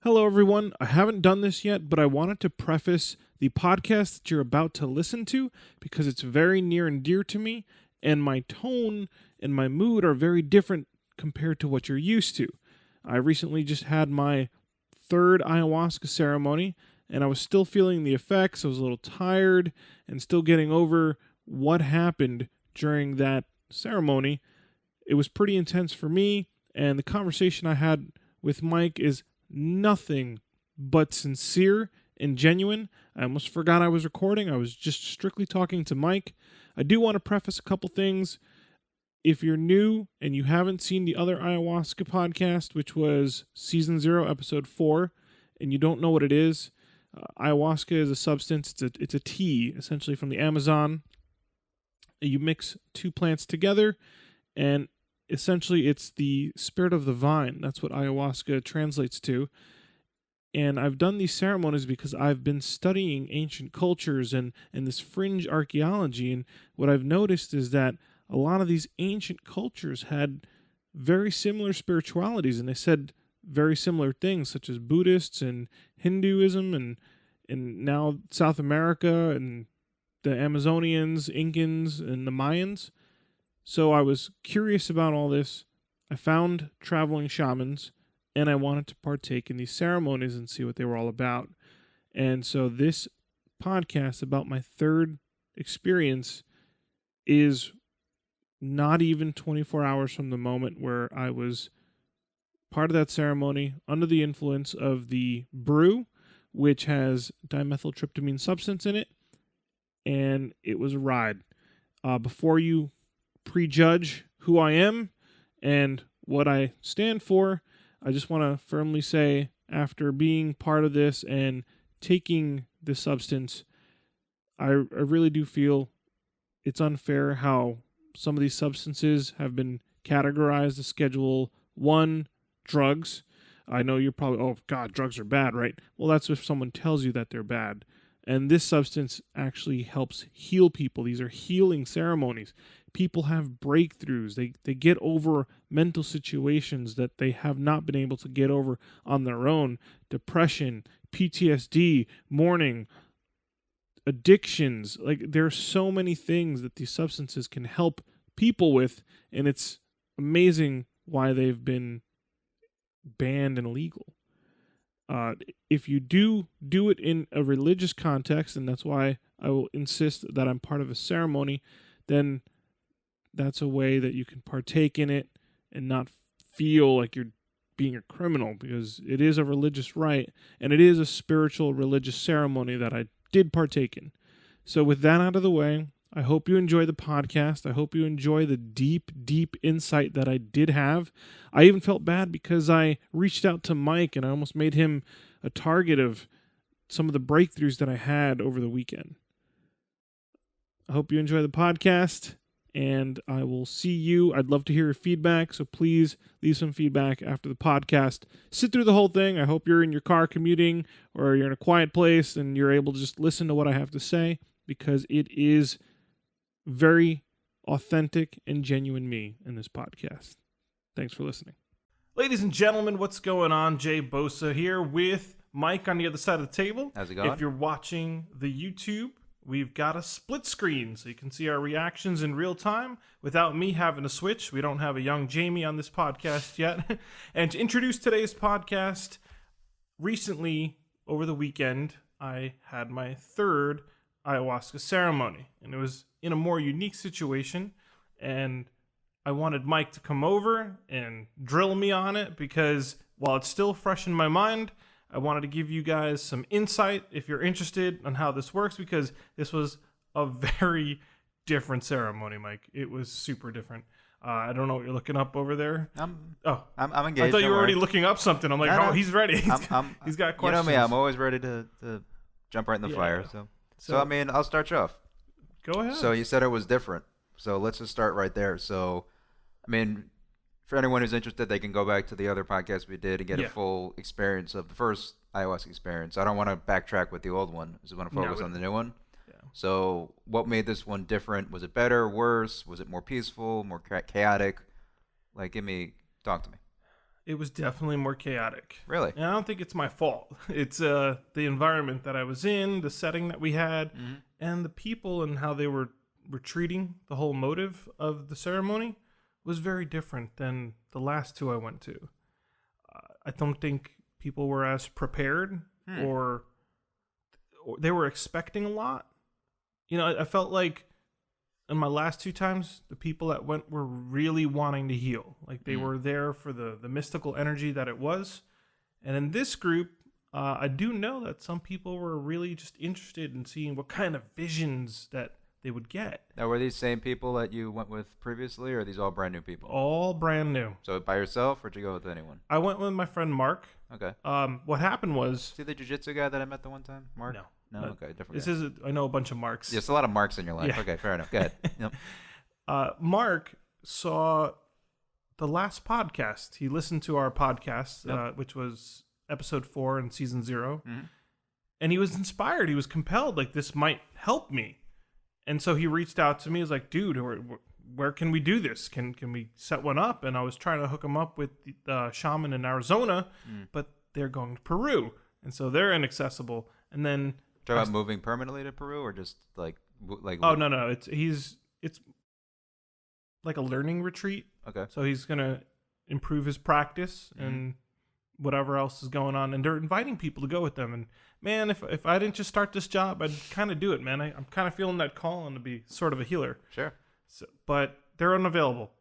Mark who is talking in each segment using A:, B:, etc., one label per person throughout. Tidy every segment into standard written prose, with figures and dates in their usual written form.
A: Hello, everyone. I haven't done this yet, but I wanted to preface the podcast that you're about to listen to because it's very near and dear to me, and my tone and my mood are very different compared to what you're used to. I recently just had my third ayahuasca ceremony, and I was still feeling the effects. I was a little tired and still getting over what happened during that ceremony. It was pretty intense for me, and the conversation I had with Mike is nothing but sincere and genuine. I almost forgot I was recording. I was just strictly talking to Mike. I do want to preface a couple things. If you're new and you haven't seen the other ayahuasca podcast, which was season 0, episode 4, and you don't know what it is, ayahuasca is a substance. It's a tea, essentially from the Amazon. You mix two plants together, and essentially it's the spirit of the vine. That's what ayahuasca translates to. And I've done these ceremonies because I've been studying ancient cultures and this fringe archaeology. And what I've noticed is that a lot of these ancient cultures had very similar spiritualities, and they said very similar things, such as Buddhists and Hinduism and now South America and the Amazonians, Incans, and the Mayans. So I was curious about all this. I found traveling shamans, and I wanted to partake in these ceremonies and see what they were all about. And so this podcast about my third experience is not even 24 hours from the moment where I was part of that ceremony under the influence of the brew, which has dimethyltryptamine substance in it, and it was a ride. Before you prejudge who I am and what I stand for, I just want to firmly say, after being part of this and taking this substance, I really do feel it's unfair how some of these substances have been categorized as Schedule 1 drugs. I know you're probably, oh, God, drugs are bad, right? Well, that's if someone tells you that they're bad. And this substance actually helps heal people. These are healing ceremonies. People have breakthroughs. They get over mental situations that they have not been able to get over on their own. Depression, PTSD, mourning, addictions. Like, there are so many things that these substances can help people with, and it's amazing why they've been banned and illegal. If you do it in a religious context, and that's why I will insist that I'm part of a ceremony, then that's a way that you can partake in it and not feel like you're being a criminal, because it is a religious rite, and it is a spiritual religious ceremony that I did partake in. So with that out of the way, I hope you enjoy the podcast. I hope you enjoy the deep, deep insight that I did have. I even felt bad because I reached out to Mike and I almost made him a target of some of the breakthroughs that I had over the weekend. I hope you enjoy the podcast, and I will see you. I'd love to hear your feedback, so please leave some feedback after the podcast. Sit through the whole thing. I hope you're in your car commuting or you're in a quiet place and you're able to just listen to what I have to say, because it is very authentic and genuine me in this podcast. Thanks for listening. Ladies and gentlemen, what's going on? Jay Bosa here with Mike on the other side of the table.
B: How's it going?
A: If you're watching the YouTube, we've got a split screen so you can see our reactions in real time without me having to switch. We don't have a young Jamie on this podcast yet. And to introduce today's podcast, recently, over the weekend, I had my third ayahuasca ceremony, and it was in a more unique situation, and I wanted Mike to come over and drill me on it, because while it's still fresh in my mind, I wanted to give you guys some insight if you're interested on how this works, because this was a very different ceremony, Mike. It was super different. I don't know what you're looking up over there.
B: I'm engaged.
A: I thought you were already looking up something. I'm like, no, he's ready. He's got questions.
B: You know me, I'm always ready to jump right in the fire. So I mean, I'll start you off.
A: Go ahead.
B: So you said it was different. So let's just start right there. So, I mean, for anyone who's interested, they can go back to the other podcast we did and get a full experience of the first ayahuasca experience. I don't want to backtrack with the old one. I just want to focus on the new one. Yeah. So what made this one different? Was it better, worse? Was it more peaceful, more chaotic? Like, talk to me.
A: It was definitely more chaotic.
B: Really?
A: And I don't think it's my fault. It's the environment that I was in, the setting that we had, and the people and how they were treating the whole motive of the ceremony was very different than the last two I went to. I don't think people were as prepared or they were expecting a lot. You know, I felt like in my last two times, the people that went were really wanting to heal. Like they were there for the mystical energy that it was. And in this group, I do know that some people were really just interested in seeing what kind of visions that they would get.
B: Now, were these same people that you went with previously, or are these all brand new people?
A: All brand new.
B: So by yourself, or did you go with anyone?
A: I went with my friend Mark.
B: Okay.
A: What happened was...
B: See the jiu-jitsu guy that I met the one time? Mark? No, okay, different
A: This
B: guy.
A: is I know a bunch of Marks.
B: Yes, a lot of Marks in your life.
A: Yeah.
B: Okay, fair enough. Go ahead. Yep.
A: Mark saw the last podcast. He listened to our podcast, which was episode 4 in season 0. And he was inspired. He was compelled. Like, this might help me. And so he reached out to me. He was like, dude, where can we do this? Can we set one up? And I was trying to hook him up with the shaman in Arizona, but they're going to Peru. And so they're inaccessible. And then...
B: Talking about moving permanently to Peru, or just like
A: Oh, no. It's like a learning retreat.
B: Okay.
A: So he's going to improve his practice and whatever else is going on. And they're inviting people to go with them. And man, if I didn't just start this job, I'd kind of do it, man. I'm kind of feeling that calling to be sort of a healer.
B: Sure.
A: So, but they're unavailable.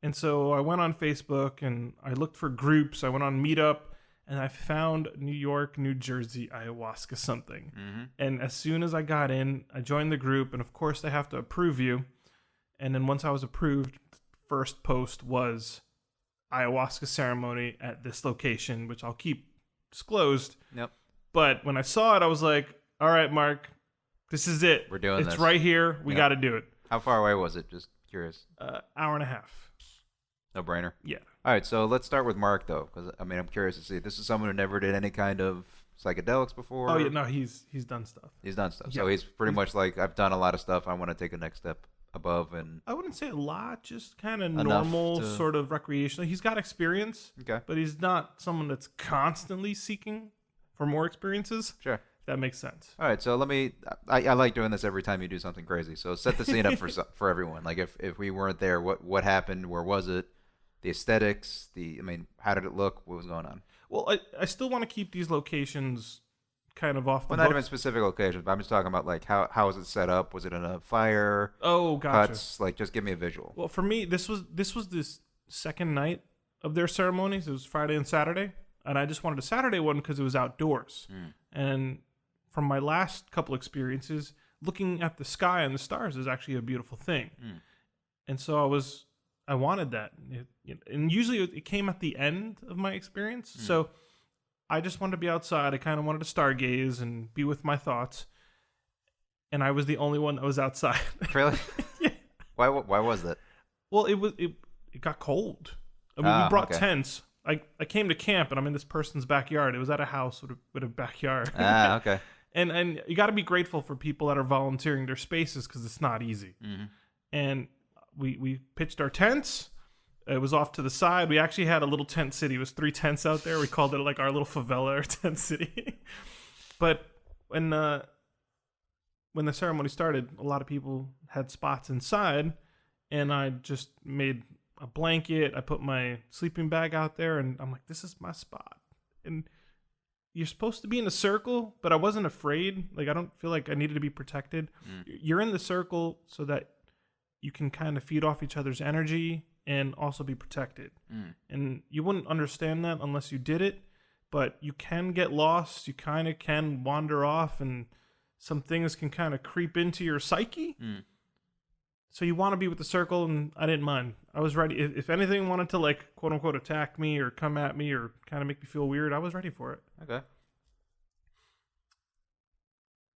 A: And so I went on Facebook and I looked for groups. I went on Meetup and I found New York, New Jersey, Ayahuasca something. And as soon as I got in, I joined the group. And of course, they have to approve you. And then once I was approved, the first post was Ayahuasca ceremony at this location, which I'll keep disclosed.
B: Yep.
A: But when I saw it, I was like, all right, Mark, this is it.
B: We're doing
A: this.
B: It's
A: right here. We got to do it.
B: How far away was it? Just curious.
A: Hour and a half.
B: No brainer.
A: Yeah.
B: All right, so let's start with Mark, though, because, I mean, I'm curious to see. This is someone who never did any kind of psychedelics before.
A: Oh, yeah, no, he's done stuff.
B: He's done stuff.
A: Yeah.
B: So he's pretty much like, I've done a lot of stuff. I want to take a next step above. And
A: I wouldn't say a lot, just kind of
B: Enough
A: normal,
B: to-
A: sort of recreational. He's got experience,
B: Okay.
A: but he's not someone that's constantly seeking for more experiences.
B: Sure.
A: If that makes sense.
B: All right, so let me. I like doing this every time you do something crazy. So set the scene up for everyone. Like if we weren't there, what happened? Where was it? The aesthetics. How did it look? What was going on?
A: Well, I still want to keep these locations kind of off the
B: Well, not
A: books.
B: even specific locations, but I'm just talking about like how was it set up? Was it in a fire?
A: Oh, gotcha.
B: Huts? Like just give me a visual.
A: Well, for me, this was this second night of their ceremonies. It was Friday and Saturday, and I just wanted a Saturday one because it was outdoors. And from my last couple experiences, looking at the sky and the stars is actually a beautiful thing. And so I wanted that. And usually it came at the end of my experience. So I just wanted to be outside. I kind of wanted to stargaze and be with my thoughts. And I was the only one that was outside.
B: Really?
A: Yeah.
B: Why was that?
A: Well, it got cold. I mean, we brought
B: okay.
A: tents. I came to camp and I'm in this person's backyard. It was at a house with a backyard.
B: Okay.
A: And you got to be grateful for people that are volunteering their spaces because it's not easy. And we pitched our tents. It was off to the side. We actually had a little tent city. It was 3 tents out there. We called it like our little favela or tent city. But when the ceremony started, a lot of people had spots inside, and I just made a blanket. I put my sleeping bag out there, and I'm like, this is my spot. And you're supposed to be in a circle, but I wasn't afraid. Like, I don't feel like I needed to be protected. You're in the circle so that you can kind of feed off each other's energy and also be protected. And you wouldn't understand that unless you did it, but you can get lost. You kind of can wander off, and some things can kind of creep into your psyche. So you want to be with the circle, and I didn't mind. I was ready. If anything wanted to, like, quote unquote, attack me or come at me or kind of make me feel weird, I was ready for it.
B: Okay.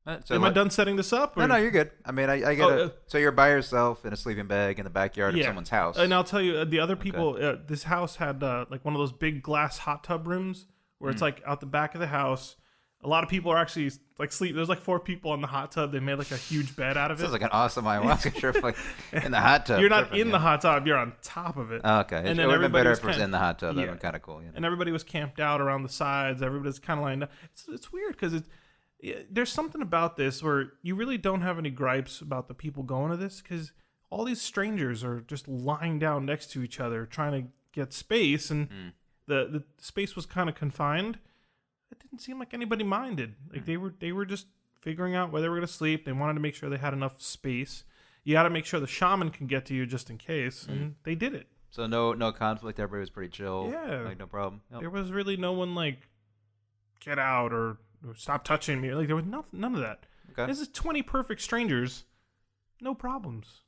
A: Am I done setting this up?
B: No, you're good. I mean, I get it. So you're by yourself in a sleeping bag in the backyard of someone's house.
A: And I'll tell you, the other people, this house had like one of those big glass hot tub rooms where it's like out the back of the house.
C: A lot of people are actually like sleep. There's like 4 people in the hot tub. They made like a huge bed out of it.
B: Sounds like an awesome ayahuasca trip, like in the hot tub.
C: You're not in the hot tub. You're on top of it.
B: Oh, okay.
C: And
B: It
C: then
B: would have been
C: everybody
B: better
C: was
B: if it was
C: kind
B: in the hot tub. That'd
C: yeah.
B: been kind of cool. You know?
C: And everybody was camped out around the sides. Everybody's kind of lined up. It's weird because there's something about this where you really don't have any gripes about the people going to this because all these strangers are just lying down next to each other trying to get space, and the space was kind of confined. It didn't seem like anybody minded. Like they were just figuring out where they were going to sleep. They wanted to make sure they had enough space. You got to make sure the shaman can get to you just in case, and they did it.
B: So no conflict. Everybody was pretty chill.
C: Yeah,
B: like no problem. Yep.
C: There was really no one like get out or stop touching me. Like there was none of that.
B: Okay.
C: This is 20 perfect strangers, no problems.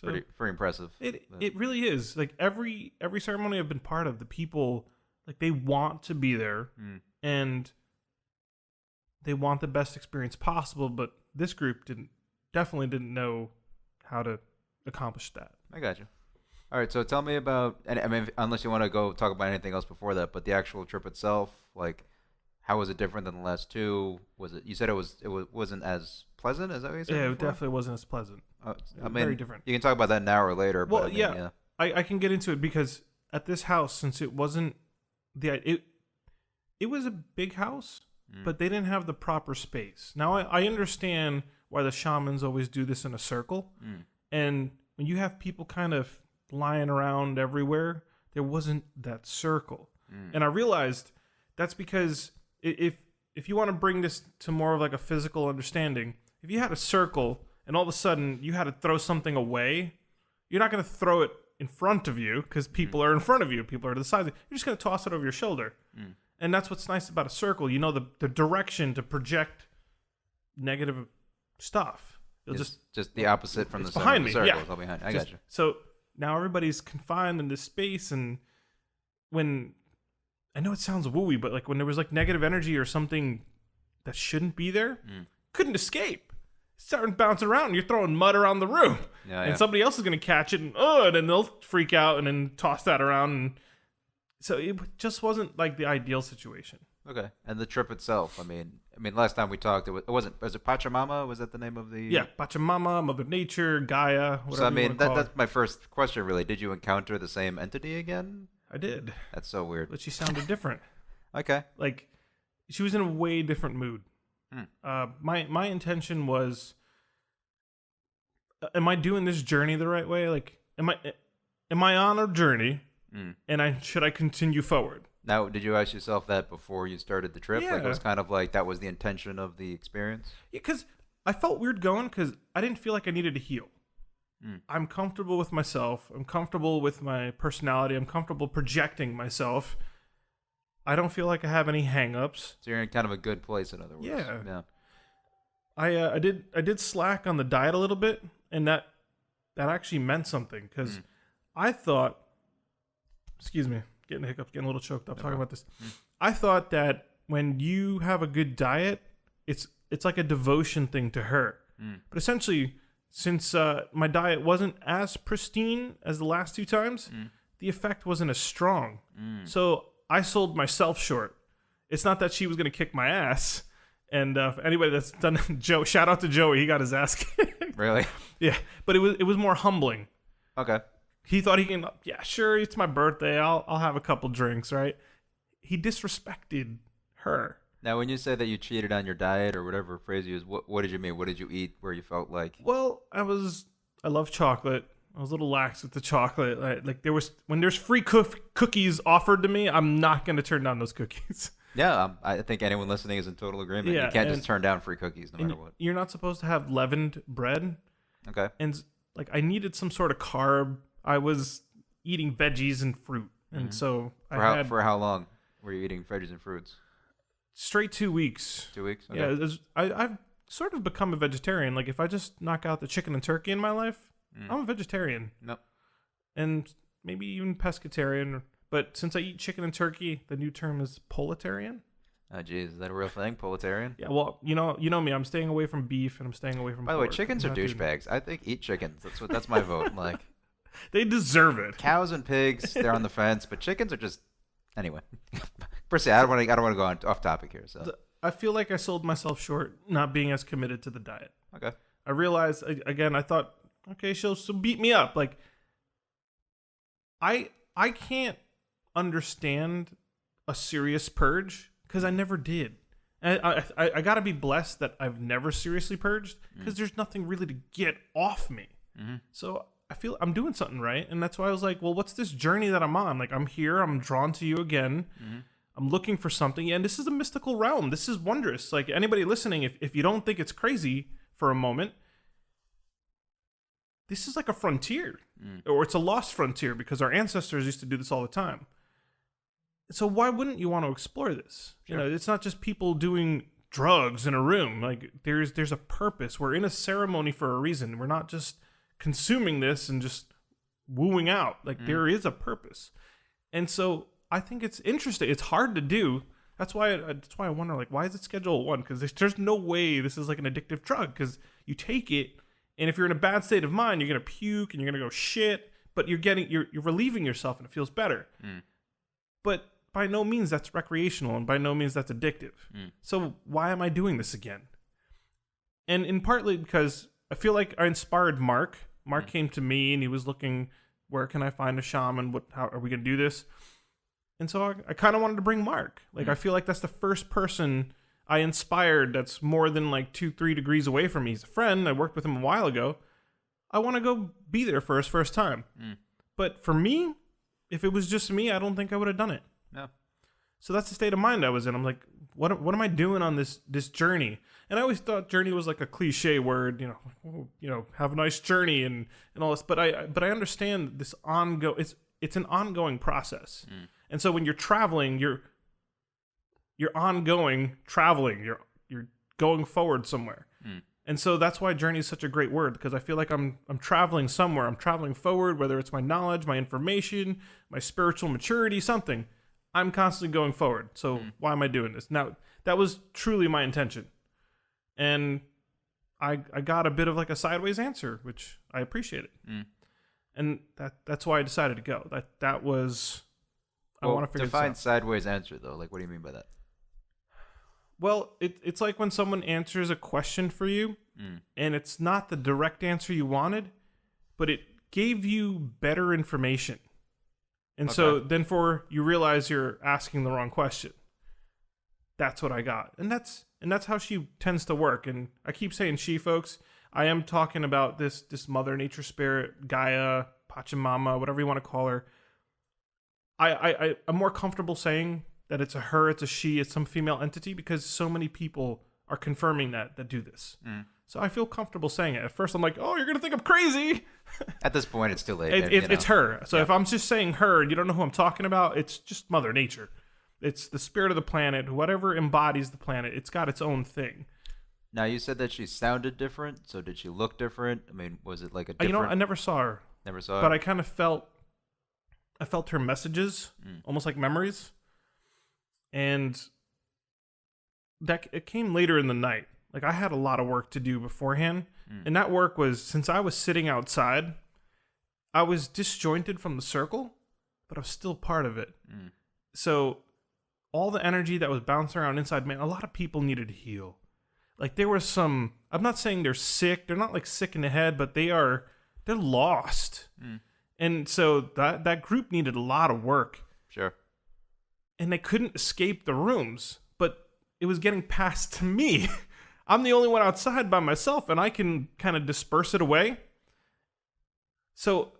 C: So
B: Pretty impressive.
C: It really is. Like every ceremony I've been part of, the people like they want to be there and they want the best experience possible. But this group definitely didn't know how to accomplish that.
B: I got you. All right, so tell me about. And I mean, unless you want to go talk about anything else before that, but the actual trip itself, like, how was it different than the last 2? Was it? You said it wasn't as pleasant. Is that what you said?
C: Yeah, it
B: before?
C: definitely wasn't as pleasant.
B: I mean,
C: very different.
B: You can talk about that now or later.
C: Well,
B: but I mean,
C: yeah. I can get into it because at this house, since it wasn't it was a big house, but they didn't have the proper space. Now I understand why the shamans always do this in a circle, and when you have people kind of lying around everywhere, there wasn't that circle, and I realized that's because if you want to bring this to more of like a physical understanding, if you had a circle and all of a sudden you had to throw something away, you're not going to throw it in front of you because people are in front of you, people are to the sides. You're just going to toss it over your shoulder. And that's what's nice about a circle. You know the direction to project negative stuff.
B: It's just the opposite from the center
C: behind
B: of
C: me.
B: the circle.
C: Yeah.
B: It's all behind. I got you.
C: So now everybody's confined in this space, and when I know it sounds wooey, but like when there was like negative energy or something that shouldn't be there, couldn't escape. Starting bouncing around, and you're throwing mud around the room, and somebody else is gonna catch it, and then they'll freak out and then toss that around, and so it just wasn't like the ideal situation.
B: Okay, and the trip itself. I mean, last time we talked, was it Pachamama? Was that the name of the?
C: Yeah, Pachamama, Mother Nature, Gaia. Whatever
B: so I mean,
C: that's
B: my first question. Really, did you encounter the same entity again?
C: I did.
B: That's so weird.
C: But she sounded different.
B: Okay.
C: Like she was in a way different mood. My intention was, am I doing this journey the right way? Like, am I on a journey? And should I continue forward?
B: Now, did you ask yourself that before you started the trip?
C: Yeah.
B: Like, it was kind of like that was the intention of the experience?
C: Yeah, because I felt weird going because I didn't feel like I needed to heal. I'm comfortable with myself. I'm comfortable with my personality. I'm comfortable projecting myself. I don't feel like I have any hang-ups.
B: So you're in kind of a good place, in other words.
C: Yeah. I did slack on the diet a little bit, and that actually meant something because I thought, excuse me, getting hiccups, getting a little choked up talking about this. I thought that when you have a good diet, it's like a devotion thing to her. But essentially, since my diet wasn't as pristine as the last 2 times, the effect wasn't as strong. So I sold myself short. It's not that she was going to kick my ass. And for anybody that's done Joe, shout out to Joey. He got his ass kicked.
B: Really?
C: Yeah, but it was more humbling.
B: Okay.
C: He thought he can. Yeah, sure. It's my birthday. I'll have a couple drinks, right? He disrespected her.
B: Now, when you say that you cheated on your diet or whatever phrase you use, what did you mean? What did you eat where you felt like?
C: Well, I love chocolate. I was a little lax with the chocolate. Like when there's free cookies offered to me, I'm not going to turn down those cookies.
B: Yeah, I think anyone listening is in total agreement.
C: Yeah,
B: you can't just turn down free cookies no matter what.
C: You're not supposed to have leavened bread.
B: Okay.
C: And like I needed some sort of carb. I was eating veggies and fruit, and so
B: for how long were you eating veggies and fruits?
C: Straight 2 weeks.
B: 2 weeks. Okay.
C: Yeah, I've sort of become a vegetarian. Like if I just knock out the chicken and turkey in my life, I'm a vegetarian.
B: Nope.
C: And maybe even pescatarian. But since I eat chicken and turkey, the new term is politarian.
B: Oh, geez, is that a real thing? Politarian?
C: Yeah, well, you know me. I'm staying away from beef and I'm staying away from
B: By the way,
C: pork.
B: chickens are douchebags. I think eat chickens. That's my vote. Like
C: they deserve it.
B: Cows and pigs, they're on the fence, but chickens are just anyway. Personally, I don't want to go off topic here. So
C: I feel like I sold myself short not being as committed to the diet.
B: Okay.
C: I realized, again, I thought, okay, she'll beat me up. Like, I can't understand a serious purge because I never did. And I got to be blessed that I've never seriously purged because there's nothing really to get off me.
B: Mm-hmm.
C: So I feel I'm doing something right. And that's why I was like, well, what's this journey that I'm on? Like, I'm here. I'm drawn to you again.
B: Mm-hmm.
C: I'm looking for something. And this is a mystical realm. This is wondrous. Like, anybody listening, if you don't think it's crazy for a moment, this is like a frontier. Or it's a lost frontier because our ancestors used to do this all the time. So why wouldn't you want to explore this?
B: Sure.
C: You know, it's not just people doing drugs in a room. Like, there's a purpose. We're in a ceremony for a reason. We're not just consuming this and just wooing out. Like, there is a purpose. And so I think it's interesting. It's hard to do. That's why I wonder, like, why is it Schedule 1? Because there's no way this is like an addictive drug, because you take it, and if you're in a bad state of mind, you're gonna puke and you're gonna go shit. But you're relieving yourself and it feels better. But by no means that's recreational, and by no means that's addictive. So why am I doing this again? And in partly because I feel like I inspired Mark. Mark came to me and he was looking, where can I find a shaman? How are we gonna do this? And so I kind of wanted to bring Mark. Like, I feel like that's the first person I inspired that's more than like 2-3 degrees away from me. He's a friend. I worked with him a while ago. I want to go be there for his first time. But for me, if it was just me, I don't think I would have done it.
B: No.
C: So that's the state of mind I was in. I'm like, what am I doing on this journey? And I always thought journey was like a cliche word, have a nice journey and all this. But I understand this it's an ongoing process. And so when you're traveling, you're ongoing traveling. You're going forward somewhere. And so that's why journey is such a great word, because I feel like I'm traveling somewhere. I'm traveling forward, whether it's my knowledge, my information, my spiritual maturity, something. I'm constantly going forward. So why am I doing this? Now, that was truly my intention. And I got a bit of like a sideways answer, which I appreciated. And that's why I decided to go. That was...
B: Well,
C: I want to figure
B: define
C: this out.
B: sideways answer, though. Like, what do you mean by that?
C: Well, it's like when someone answers a question for you, and it's not the direct answer you wanted, but it gave you better information. And so then you realize you're asking the wrong question. That's what I got. And that's how she tends to work. And I keep saying she, folks. I am talking about this Mother Nature spirit, Gaia, Pachamama, whatever you want to call her. I'm more comfortable saying that it's a her, it's a she, it's some female entity, because so many people are confirming that do this. So I feel comfortable saying it. At first I'm like, oh, you're going to think I'm crazy.
B: At this point, it's too late.
C: It's her. So if I'm just saying her, you don't know who I'm talking about, it's just Mother Nature. It's the spirit of the planet, whatever embodies the planet. It's got its own thing.
B: Now, you said that she sounded different, so did she look different? I mean, was it like a different...
C: I never saw her.
B: Never saw her?
C: But I kind of felt her messages, almost like memories. And it came later in the night. Like, I had a lot of work to do beforehand. And that work was, since I was sitting outside, I was disjointed from the circle, but I was still part of it. So all the energy that was bouncing around inside, man, a lot of people needed to heal. Like, there was some, I'm not saying they're sick. They're not like sick in the head, but they're lost. And so that group needed a lot of work.
B: Sure.
C: And they couldn't escape the rooms, but it was getting passed to me. I'm the only one outside by myself, and I can kind of disperse it away. So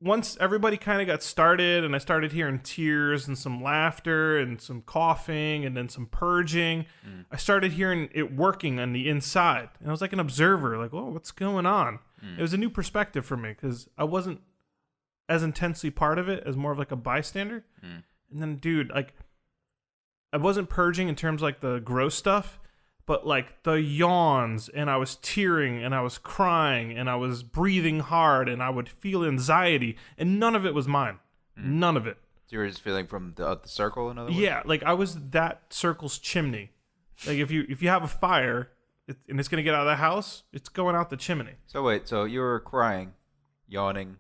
C: once everybody kind of got started, and I started hearing tears and some laughter and some coughing and then some purging, I started hearing it working on the inside. And I was like an observer, like, oh, what's going on? It was a new perspective for me, because I wasn't as intensely part of it as more of like a bystander. And then, dude, like, I wasn't purging in terms of like the gross stuff, but like the yawns, and I was tearing, and I was crying, and I was breathing hard, and I would feel anxiety, and none of it was mine. None of it.
B: So you were just feeling from the circle, in other words?
C: Yeah, like I was that circle's chimney. Like if you have a fire and it's gonna get out of the house, it's going out the chimney.
B: So wait, so you were crying, yawning,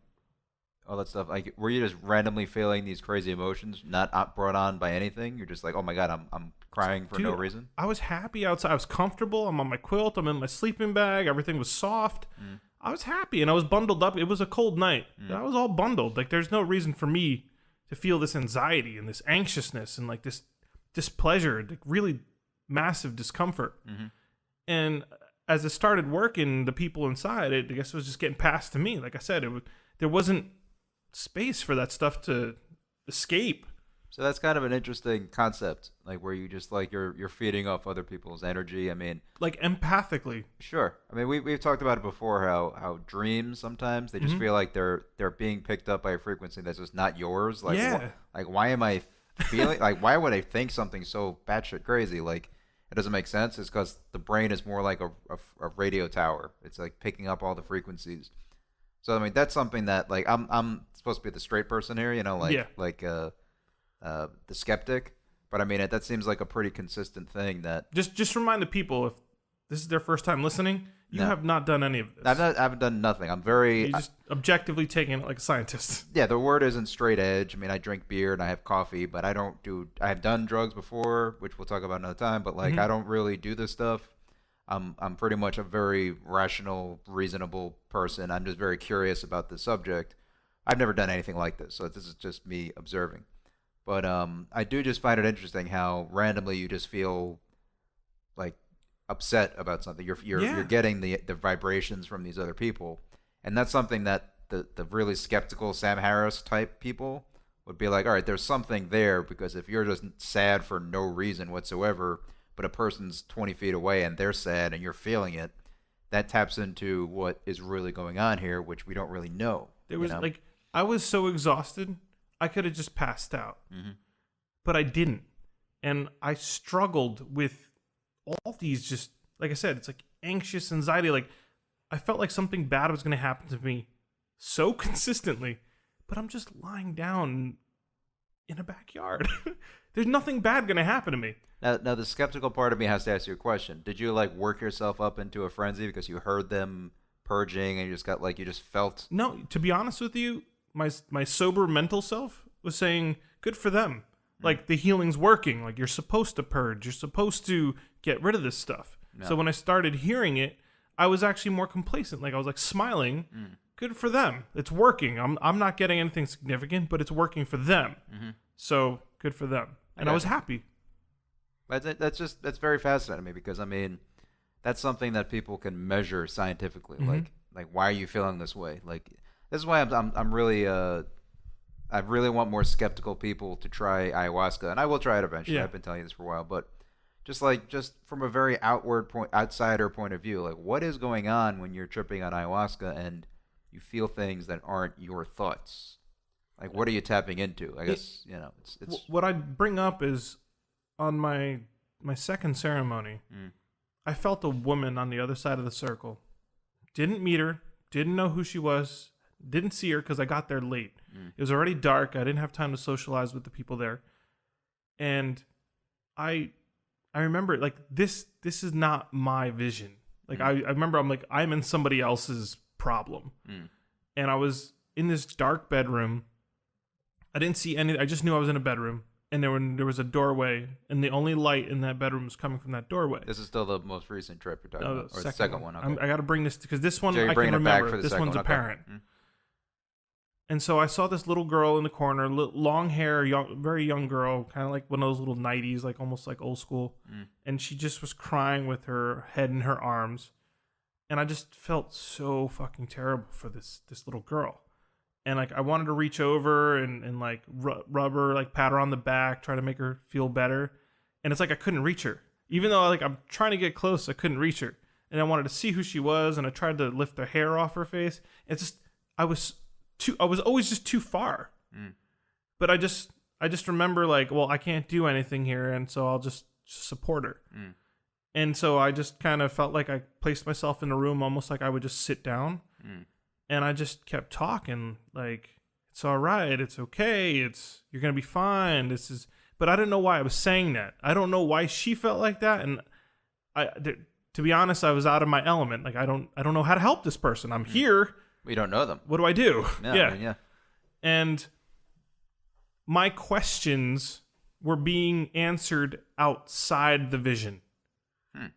B: all that stuff. Like, were you just randomly feeling these crazy emotions, not brought on by anything? You're just like, oh my god, I'm crying for no reason?
C: I was happy outside. I was comfortable. I'm on my quilt. I'm in my sleeping bag. Everything was soft. I was happy, and I was bundled up. It was a cold night. I was all bundled. Like, there's no reason for me to feel this anxiety and this anxiousness and like this displeasure, like really massive discomfort. And as it started working, the people inside, I guess it was just getting passed to me. Like I said, there wasn't space for that stuff to escape.
B: So that's kind of an interesting concept, like where you just like you're feeding off other people's energy. I mean,
C: like empathically.
B: Sure. I mean, we've talked about it before. How dreams sometimes they just feel like they're being picked up by a frequency that's just not yours. Like, like why am I feeling like why would I think something so batshit crazy? Like, it doesn't make sense. It's because the brain is more like a radio tower. It's like picking up all the frequencies. So I mean, that's something that like I'm supposed to be the straight person here, you know, like the skeptic, but I mean that seems like a pretty consistent thing. That
C: just remind the people, if this is their first time listening, you have not done any of this.
B: I haven't done nothing. I'm very
C: You're just objectively taking it like a scientist.
B: Yeah, the word isn't straight edge. I mean, I drink beer and I have coffee, but I have done drugs before, which we'll talk about another time. But like, I don't really do this stuff. I'm pretty much a very rational, reasonable person. I'm just very curious about the subject. I've never done anything like this, so this is just me observing. But I do just find it interesting how randomly you just feel like upset about something. You're getting the vibrations from these other people, and that's something that the really skeptical Sam Harris type people would be like, all right, there's something there, because if you're just sad for no reason whatsoever, but a person's 20 feet away and they're sad and you're feeling it, that taps into what is really going on here, which we don't really know.
C: There was like, I was so exhausted. I could have just passed out, but I didn't. And I struggled with all these, just like I said, it's like anxious anxiety. Like, I felt like something bad was going to happen to me so consistently, but I'm just lying down in a backyard. There's nothing bad going to happen to me.
B: Now, the skeptical part of me has to ask you a question. Did you like work yourself up into a frenzy because you heard them purging and you just got like, you just felt?
C: No, to be honest with you, my sober mental self was saying, good for them. Like, the healing's working. Like, you're supposed to purge. You're supposed to get rid of this stuff. No. So when I started hearing it, I was actually more complacent. Like, I was like smiling. Good for them. It's working. I'm not getting anything significant, but it's working for them. So good for them. And I was happy.
B: That's very fascinating to me, because I mean, that's something that people can measure scientifically. Like why are you feeling this way? Like, this is why I'm really I really want more skeptical people to try ayahuasca, and I will try it eventually. I've been telling you this for a while, but just from a very outsider point of view, like, what is going on when you're tripping on ayahuasca and you feel things that aren't your thoughts? Like, what are you tapping into? I guess it's
C: what I bring up is, on my second ceremony, I felt a woman on the other side of the circle. Didn't meet her, didn't know who she was, didn't see her because I got there late. It was already dark. I didn't have time to socialize with the people there. And I remember, like, this is not my vision. Like, I remember I'm in somebody else's problem. And I was in this dark bedroom. I didn't see any. I just knew I was in a bedroom. And there was a doorway, and the only light in that bedroom was coming from that doorway.
B: This is still the most recent trip you're talking about, or the second one? Okay.
C: I got to bring this, because this one I can remember. This one's apparent. And so I saw this little girl in the corner, long hair, very young girl, kind of like one of those little 90s, like almost like old school. And she just was crying with her head in her arms. And I just felt so fucking terrible for this little girl. And like, I wanted to reach over and like rub her, like pat her on the back, try to make her feel better. And it's like I couldn't reach her. Even though like I'm trying to get close, I couldn't reach her. And I wanted to see who she was, and I tried to lift the hair off her face. It's just I was always just too far. But I just remember, like, well, I can't do anything here, and so I'll just support her. And so I just kind of felt like I placed myself in a room, almost like I would just sit down. And I just kept talking, like, it's all right, it's okay, you're gonna be fine. But I didn't know why I was saying that. I don't know why she felt like that, and to be honest, I was out of my element. Like, I don't know how to help this person. I'm here.
B: We don't know them.
C: What do I do?
B: Yeah. I mean,
C: And my questions were being answered outside the vision.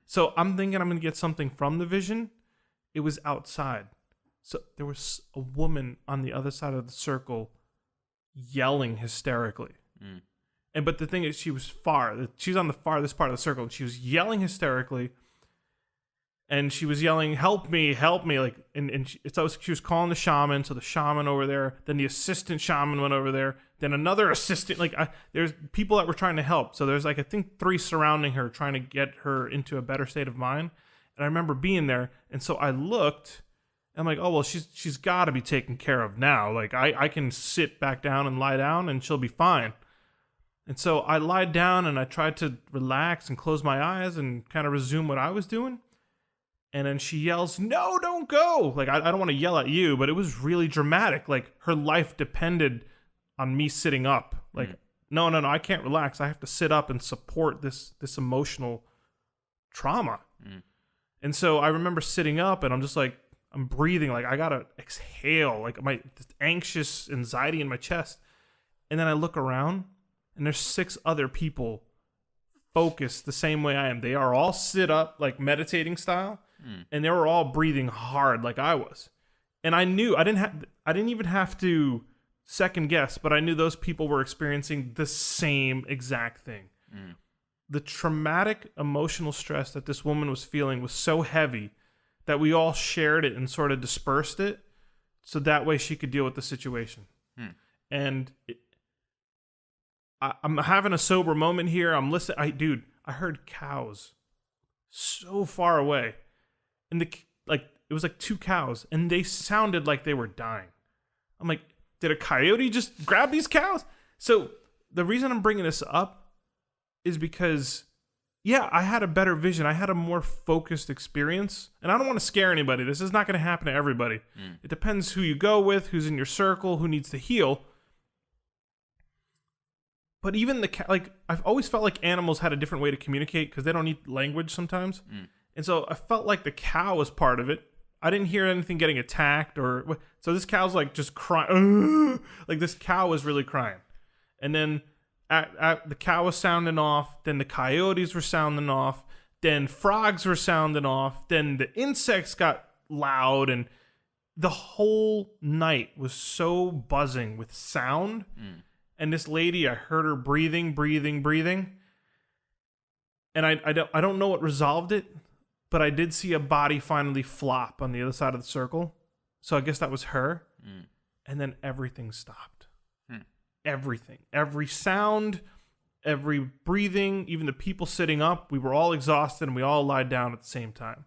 C: So I'm thinking I'm going to get something from the vision. It was outside. So there was a woman on the other side of the circle yelling hysterically. But the thing is, she was she's on the farthest part of the circle, and she was yelling hysterically. And she was yelling, "Help me, help me!" Like, she was calling the shaman. So the shaman over there, then the assistant shaman went over there, then another assistant. Like, there's people that were trying to help. So there's like, I think 3 surrounding her, trying to get her into a better state of mind. And I remember being there, and so I looked. I'm like, oh well, she's got to be taken care of now. Like, I can sit back down and lie down, and she'll be fine. And so I lied down, and I tried to relax and close my eyes and kind of resume what I was doing. And then she yells, "No, don't go!" Like, I don't want to yell at you, but it was really dramatic. Like, her life depended on me sitting up. Like, no, I can't relax. I have to sit up and support this emotional trauma. And so I remember sitting up, and I'm just like, I'm breathing. Like, I gotta exhale. Like, this anxious anxiety in my chest. And then I look around, and there's 6 other people focused the same way I am. They are all sit up, like meditating style. And they were all breathing hard like I was. And I knew I didn't even have to second guess, but I knew those people were experiencing the same exact thing. The traumatic emotional stress that this woman was feeling was so heavy that we all shared it and sort of dispersed it, so that way she could deal with the situation. And I'm having a sober moment here. I'm listening. I heard cows so far away. And it was like 2 cows, and they sounded like they were dying. I'm like, did a coyote just grab these cows? So the reason I'm bringing this up is because, yeah, I had a better vision. I had a more focused experience, and I don't want to scare anybody. This is not going to happen to everybody. It depends who you go with, who's in your circle, who needs to heal. But even I've always felt like animals had a different way to communicate because they don't need language sometimes. And so I felt like the cow was part of it. I didn't hear anything getting attacked so this cow's like just crying. Like, this cow was really crying. And then the cow was sounding off. Then the coyotes were sounding off. Then frogs were sounding off. Then the insects got loud. And the whole night was so buzzing with sound. And this lady, I heard her breathing. And I don't know what resolved it, but I did see a body finally flop on the other side of the circle. So I guess that was her. And then everything stopped. Everything. Every sound, every breathing, even the people sitting up, we were all exhausted, and we all lied down at the same time.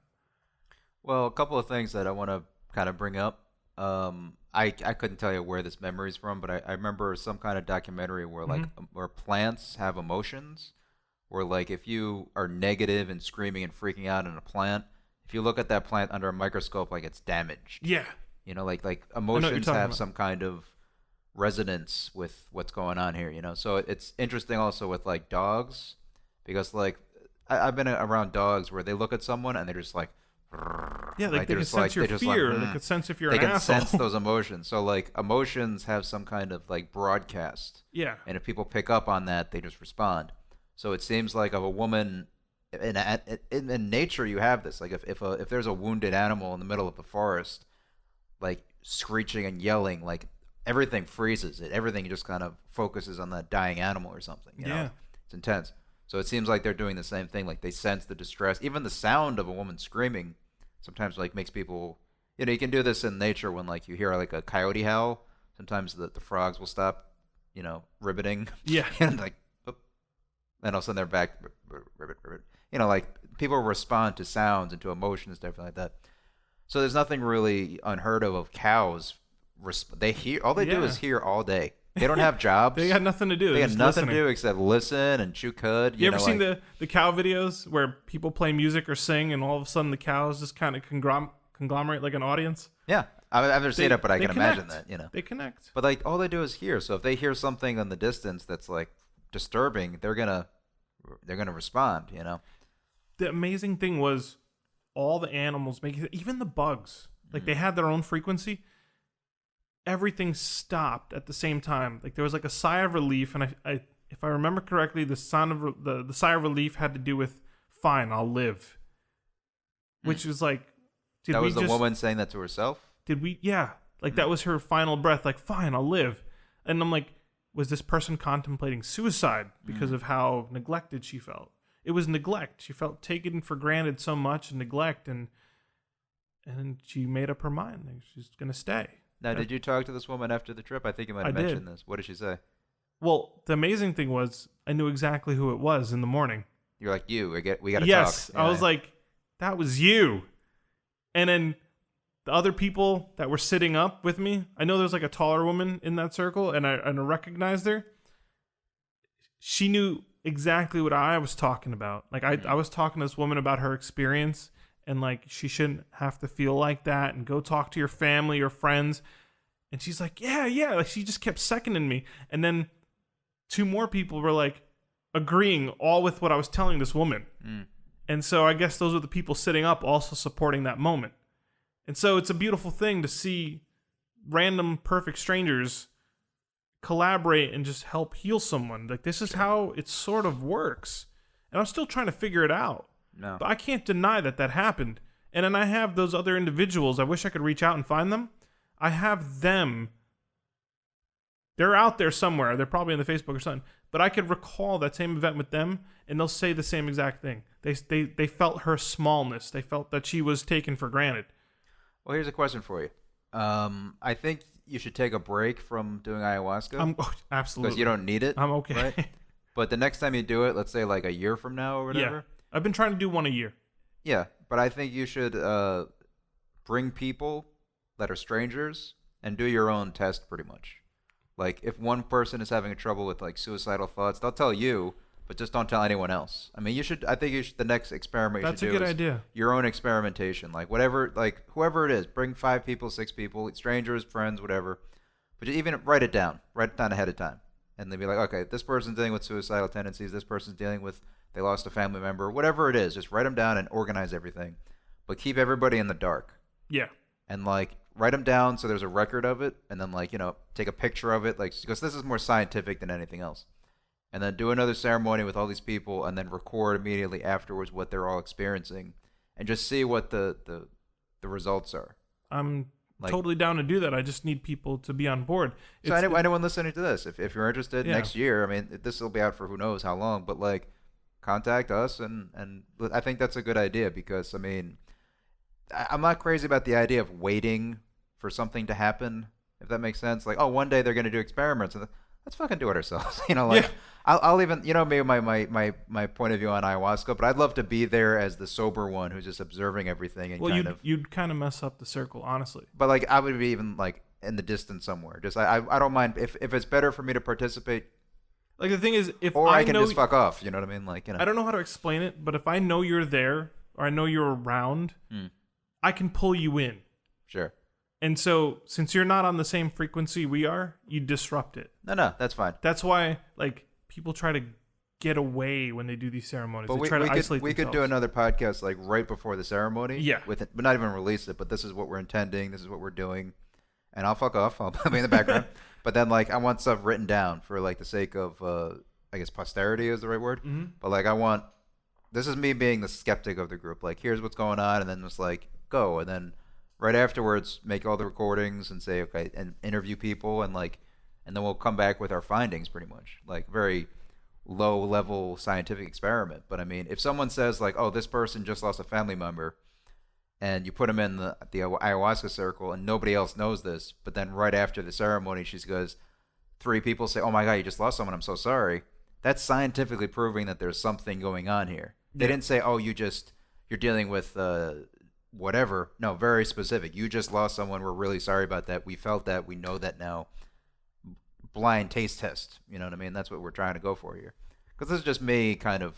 B: Well, a couple of things that I want to kind of bring up. I couldn't tell you where this memory is from, but I remember some kind of documentary where where plants have emotions. Where, like, if you are negative and screaming and freaking out in a plant, if you look at that plant under a microscope, like, it's damaged.
C: Yeah.
B: You know, like emotions have some kind of resonance with what's going on here, you know? So it's interesting also with, like, dogs, because, like, I've been around dogs where they look at someone and they're just like,
C: yeah, like they can sense your fear. They can sense if you're an asshole.
B: They can sense those emotions. So, like, emotions have some kind of, like, broadcast.
C: Yeah.
B: And if people pick up on that, they just respond. So it seems like of a woman in nature, you have this. Like, if there's a wounded animal in the middle of the forest, like, screeching and yelling, like, everything freezes. Everything just kind of focuses on that dying animal or something. You know? It's intense. So it seems like they're doing the same thing. Like, they sense the distress. Even the sound of a woman screaming sometimes, like, makes people. You know, you can do this in nature when, like, you hear like a coyote howl. Sometimes the frogs will stop, you know, ribbiting.
C: Yeah.
B: And like. And all of a sudden they're back, ribbit. You know, like, people respond to sounds and to emotions, everything like that. So there's nothing really unheard of cows. They hear, all they do is hear all day. They don't have jobs.
C: They got nothing to do.
B: They got nothing to do except listen and chew cud.
C: You ever seen the cow videos where people play music or sing, and all of a sudden the cows just kind of conglomerate like an audience?
B: Yeah. I've never seen it, but I can imagine that, you know.
C: They connect.
B: But, like, all they do is hear. So if they hear something in the distance that's, like, disturbing, they're gonna respond, you know.
C: The amazing thing was all the animals making, even the bugs, like, they had their own frequency. Everything stopped at the same time. Like, there was like a sigh of relief, and it if I remember correctly, the sigh of relief had to do with "Fine, I'll live," which was like,
B: that was the woman saying that to herself.
C: Did we? Yeah, like that was her final breath. Like, "Fine, I'll live," and I'm like, was this person contemplating suicide because of how neglected she felt? It was neglect. She felt taken for granted so much, and neglect, and she made up her mind. Like, she's gonna stay.
B: Now, did you talk to this woman after the trip? I think you might have mentioned this. What did she say?
C: Well, the amazing thing was I knew exactly who it was in the morning.
B: You're like, we got to talk.
C: Yes, I was like, that was you. And then the other people that were sitting up with me, I know there's like a taller woman in that circle, and I recognized her. She knew exactly what I was talking about. Like I was talking to this woman about her experience, and like she shouldn't have to feel like that, and go talk to your family or friends. And she's like, yeah. Like she just kept seconding me. And then 2 more people were like agreeing all with what I was telling this woman. And so I guess those were the people sitting up also supporting that moment. And so it's a beautiful thing to see random perfect strangers collaborate and just help heal someone. Like this is how it sort of works. And I'm still trying to figure it out.
B: No.
C: But I can't deny that happened. And then I have those other individuals. I wish I could reach out and find them. I have them. They're out there somewhere. They're probably in the Facebook or something. But I could recall that same event with them, and they'll say the same exact thing. They felt her smallness. They felt that she was taken for granted.
B: Well, here's a question for you. I think you should take a break from doing ayahuasca.
C: Absolutely.
B: Because you don't need it.
C: I'm okay.
B: Right? But the next time you do it, let's say like a year from now or whatever.
C: Yeah. I've been trying to do one a year.
B: Yeah, but I think you should bring people that are strangers and do your own test pretty much. Like if one person is having trouble with like suicidal thoughts, they'll tell you, but just don't tell anyone else. I mean, I think the next experiment
C: That's
B: you
C: a
B: should
C: good
B: do
C: idea.
B: is your own experimentation. Like whatever, like whoever it is, bring 5 people, 6 people, strangers, friends, whatever. But even write it down ahead of time. And they'll be like, okay, this person's dealing with suicidal tendencies. This person's dealing with, they lost a family member, whatever it is. Just write them down and organize everything. But keep everybody in the dark.
C: Yeah.
B: And like write them down so there's a record of it, and then like take a picture of it, like because this is more scientific than anything else. And then do another ceremony with all these people, and then record immediately afterwards what they're all experiencing, and just see what the results are.
C: I'm totally down to do that. I just need people to be on board.
B: So anyone listening to this, if you're interested, next year, I mean, this will be out for who knows how long, but like contact us, and I think that's a good idea because I mean, I'm not crazy about the idea of waiting for something to happen, if that makes sense. Like, oh, one day they're going to do experiments, and let's fucking do it ourselves. I'll even, maybe my point of view on ayahuasca, but I'd love to be there as the sober one who's just observing everything and
C: you'd kind of mess up the circle, honestly.
B: But like, I would be even like in the distance somewhere. Just I don't mind if it's better for me to participate.
C: Like the thing is,
B: I can just fuck off. You know what I mean? Like,
C: I don't know how to explain it, but if I know you're there or I know you're around, I can pull you in.
B: Sure.
C: And so, since you're not on the same frequency we are, you disrupt it.
B: No, that's fine.
C: That's why, like, people try to get away when they do these ceremonies.
B: But
C: they try to isolate
B: we
C: themselves.
B: could do another podcast, like, right before the ceremony.
C: Yeah.
B: With it, but not even release it. But this is what we're intending. This is what we're doing. And I'll fuck off. I'll be in the background. But then, like, I want stuff written down for, like, the sake of, I guess, posterity is the right word.
C: Mm-hmm.
B: But, like, this is me being the skeptic of the group. Like, here's what's going on. And then just, like, go. And then right afterwards, make all the recordings and say, okay, and interview people. And then we'll come back with our findings pretty much. Like, very low level scientific experiment. But I mean, if someone says like, oh, this person just lost a family member, and you put them in the ayahuasca circle and nobody else knows this, but then right after the ceremony she goes, 3 people say, oh my god, you just lost someone, I'm so sorry. That's scientifically proving that there's something going on here. They didn't say, oh, you're dealing with whatever. No, very specific. You just lost someone, we're really sorry about that, we felt that, we know that now. Blind taste test, you know what I mean? That's what we're trying to go for here. Because this is just me kind of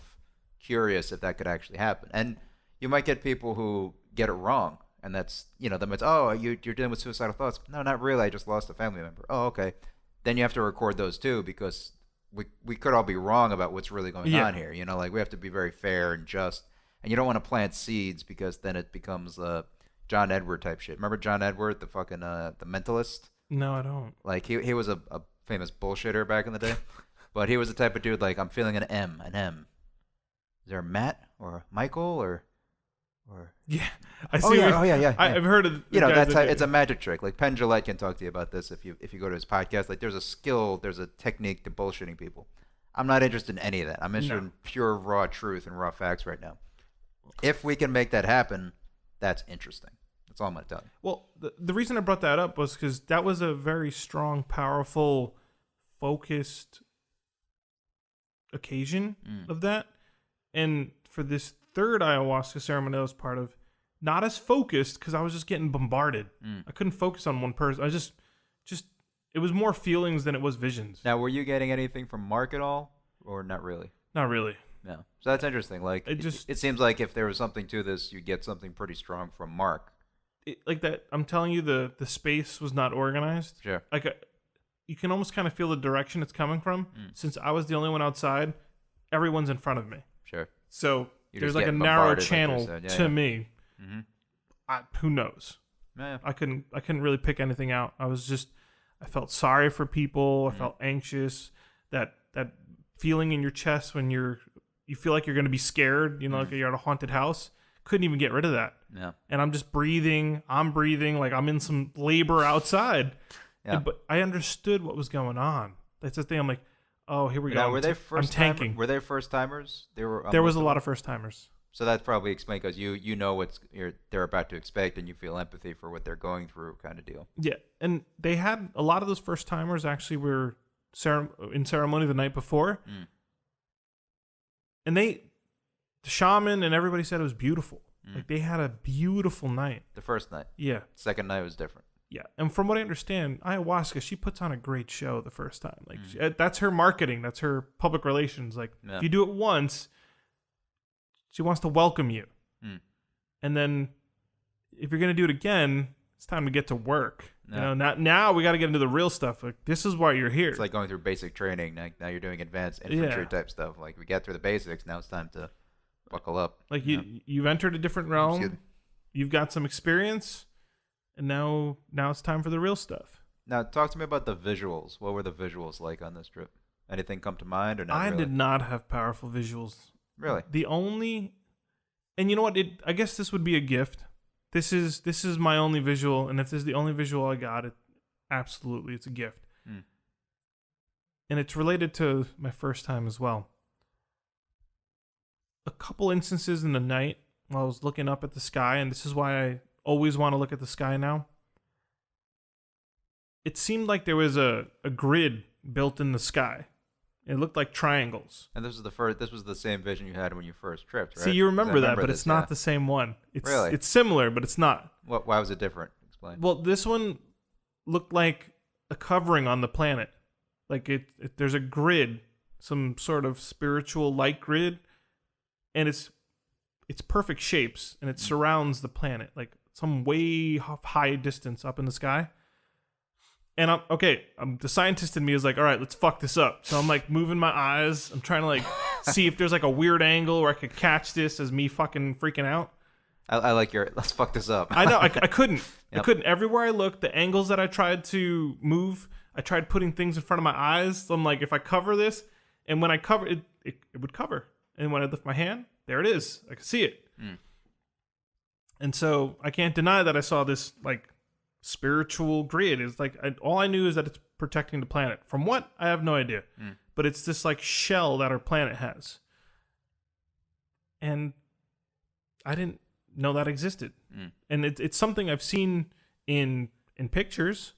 B: curious if that could actually happen. And you might get people who get it wrong, and that's, them it's, oh, you're dealing with suicidal thoughts. No, not really, I just lost a family member. Oh, okay. Then you have to record those too, because we could all be wrong about what's really going on here. Like, we have to be very fair and just. And you don't want to plant seeds, because then it becomes John Edward type shit. Remember John Edward, the fucking the mentalist?
C: No, I don't.
B: Like, he was a famous bullshitter back in the day. But he was the type of dude like, I'm feeling an M. Is there a Matt or Michael or?
C: Yeah, I see.
B: Oh yeah.
C: I've heard of.
B: That's it's a magic trick. Like Penn Jillette can talk to you about this if you go to his podcast. Like there's a skill, there's a technique to bullshitting people. I'm not interested in any of that. I'm interested in pure raw truth and raw facts right now. If we can make that happen, that's interesting. That's all I'm gonna tell you.
C: Well, the reason I brought that up was because that was a very strong, powerful, focused occasion of that, and for this third ayahuasca ceremony I was part of, not as focused because I was just getting bombarded. I couldn't focus on one person. I just it was more feelings than it was visions.
B: Now, were you getting anything from Mark at all, or not really?
C: Not really.
B: No. So that's interesting. Like it seems like if there was something to this, you get something pretty strong from Mark.
C: Like that, I'm telling you, the space was not organized.
B: Sure.
C: Like you can almost kind of feel the direction it's coming from. Since I was the only one outside, everyone's in front of me.
B: Sure.
C: So there's like a narrow channel to me.
B: Mm-hmm.
C: Who knows?
B: Yeah.
C: I couldn't really pick anything out. I felt sorry for people. I felt anxious. That feeling in your chest when you feel like you're going to be scared. You know, like you're at a haunted house. Couldn't even get rid of that.
B: Yeah.
C: And I'm just breathing. I'm breathing like I'm in some labor outside.
B: Yeah.
C: But I understood what was going on. That's the thing. I'm like, oh, here we go.
B: Now, were they first?
C: I'm tanking.
B: Were they first timers?
C: There was a lot of first timers.
B: So that probably explains because you know what they're about to expect, and you feel empathy for what they're going through, kind of deal.
C: Yeah, and they had a lot of those first timers actually were in ceremony the night before, and the shaman and everybody said it was beautiful. Like they had a beautiful night.
B: The first night.
C: Yeah.
B: Second night was different.
C: Yeah, and from what I understand, ayahuasca, she puts on a great show the first time. Like that's her marketing, that's her public relations. Like if you do it once, she wants to welcome you, and then if you're gonna do it again, it's time to get to work.
B: Yeah.
C: You know, now we got to get into the real stuff. Like this is why you're here.
B: It's like going through basic training. Now you're doing advanced infantry type stuff. Like we get through the basics. Now it's time to buckle up.
C: Like you've entered a different realm. You've got some experience, and now it's time for the real stuff.
B: Now talk to me about the visuals. What were the visuals like on this trip? Anything come to mind or not?
C: I
B: really?
C: did not have powerful visuals.
B: Really?
C: And you know what? I guess this would be a gift. This is my only visual, and if this is the only visual I got, absolutely it's a gift. And it's related to my first time as well. A couple instances in the night while I was looking up at the sky, and this is why I always want to look at the sky now. It seemed like there was a grid built in the sky. It looked like triangles.
B: And this was the same vision you had when you first tripped, right?
C: See, you remember that, but it's not the same one.
B: Really?
C: It's similar, but it's not.
B: Why was it different? Explain.
C: Well, this one looked like a covering on the planet. Like there's a grid, some sort of spiritual light grid, and it's perfect shapes, and it surrounds the planet, like some way high distance up in the sky. And the scientist in me is like, all right, let's fuck this up. So I'm like moving my eyes. I'm trying to like see if there's like a weird angle where I could catch this as me fucking freaking out.
B: I like your, let's fuck this up.
C: I know, I couldn't.
B: Yep.
C: I couldn't. Everywhere I looked, the angles that I tried to move, I tried putting things in front of my eyes. So I'm like, if I cover this, and when I cover it, it would cover. And when I lift my hand, there it is. I could see it. And so I can't deny that I saw this like spiritual grid. Is like all I knew is that it's protecting the planet. From what? I have no idea. But it's this like shell that our planet has. And I didn't know that existed. And it's something I've seen in pictures,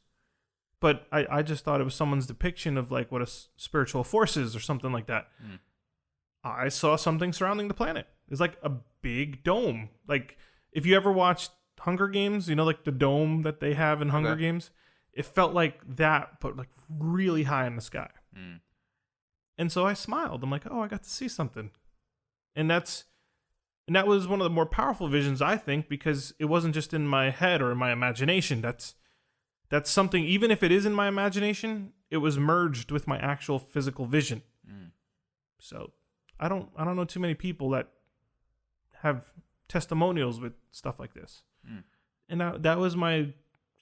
C: but I just thought it was someone's depiction of like what a spiritual force is or something like that. I saw something surrounding the planet. It's like a big dome. Like if you ever watched Hunger Games, you know, like the dome that they have in Hunger Games, it felt like that, but like really high in the sky. And so I smiled. I'm like, oh, I got to see something. And that was one of the more powerful visions, I think, because it wasn't just in my head or in my imagination. That's something, even if it is in my imagination, it was merged with my actual physical vision. So I don't know too many people that have testimonials with stuff like this. And that was my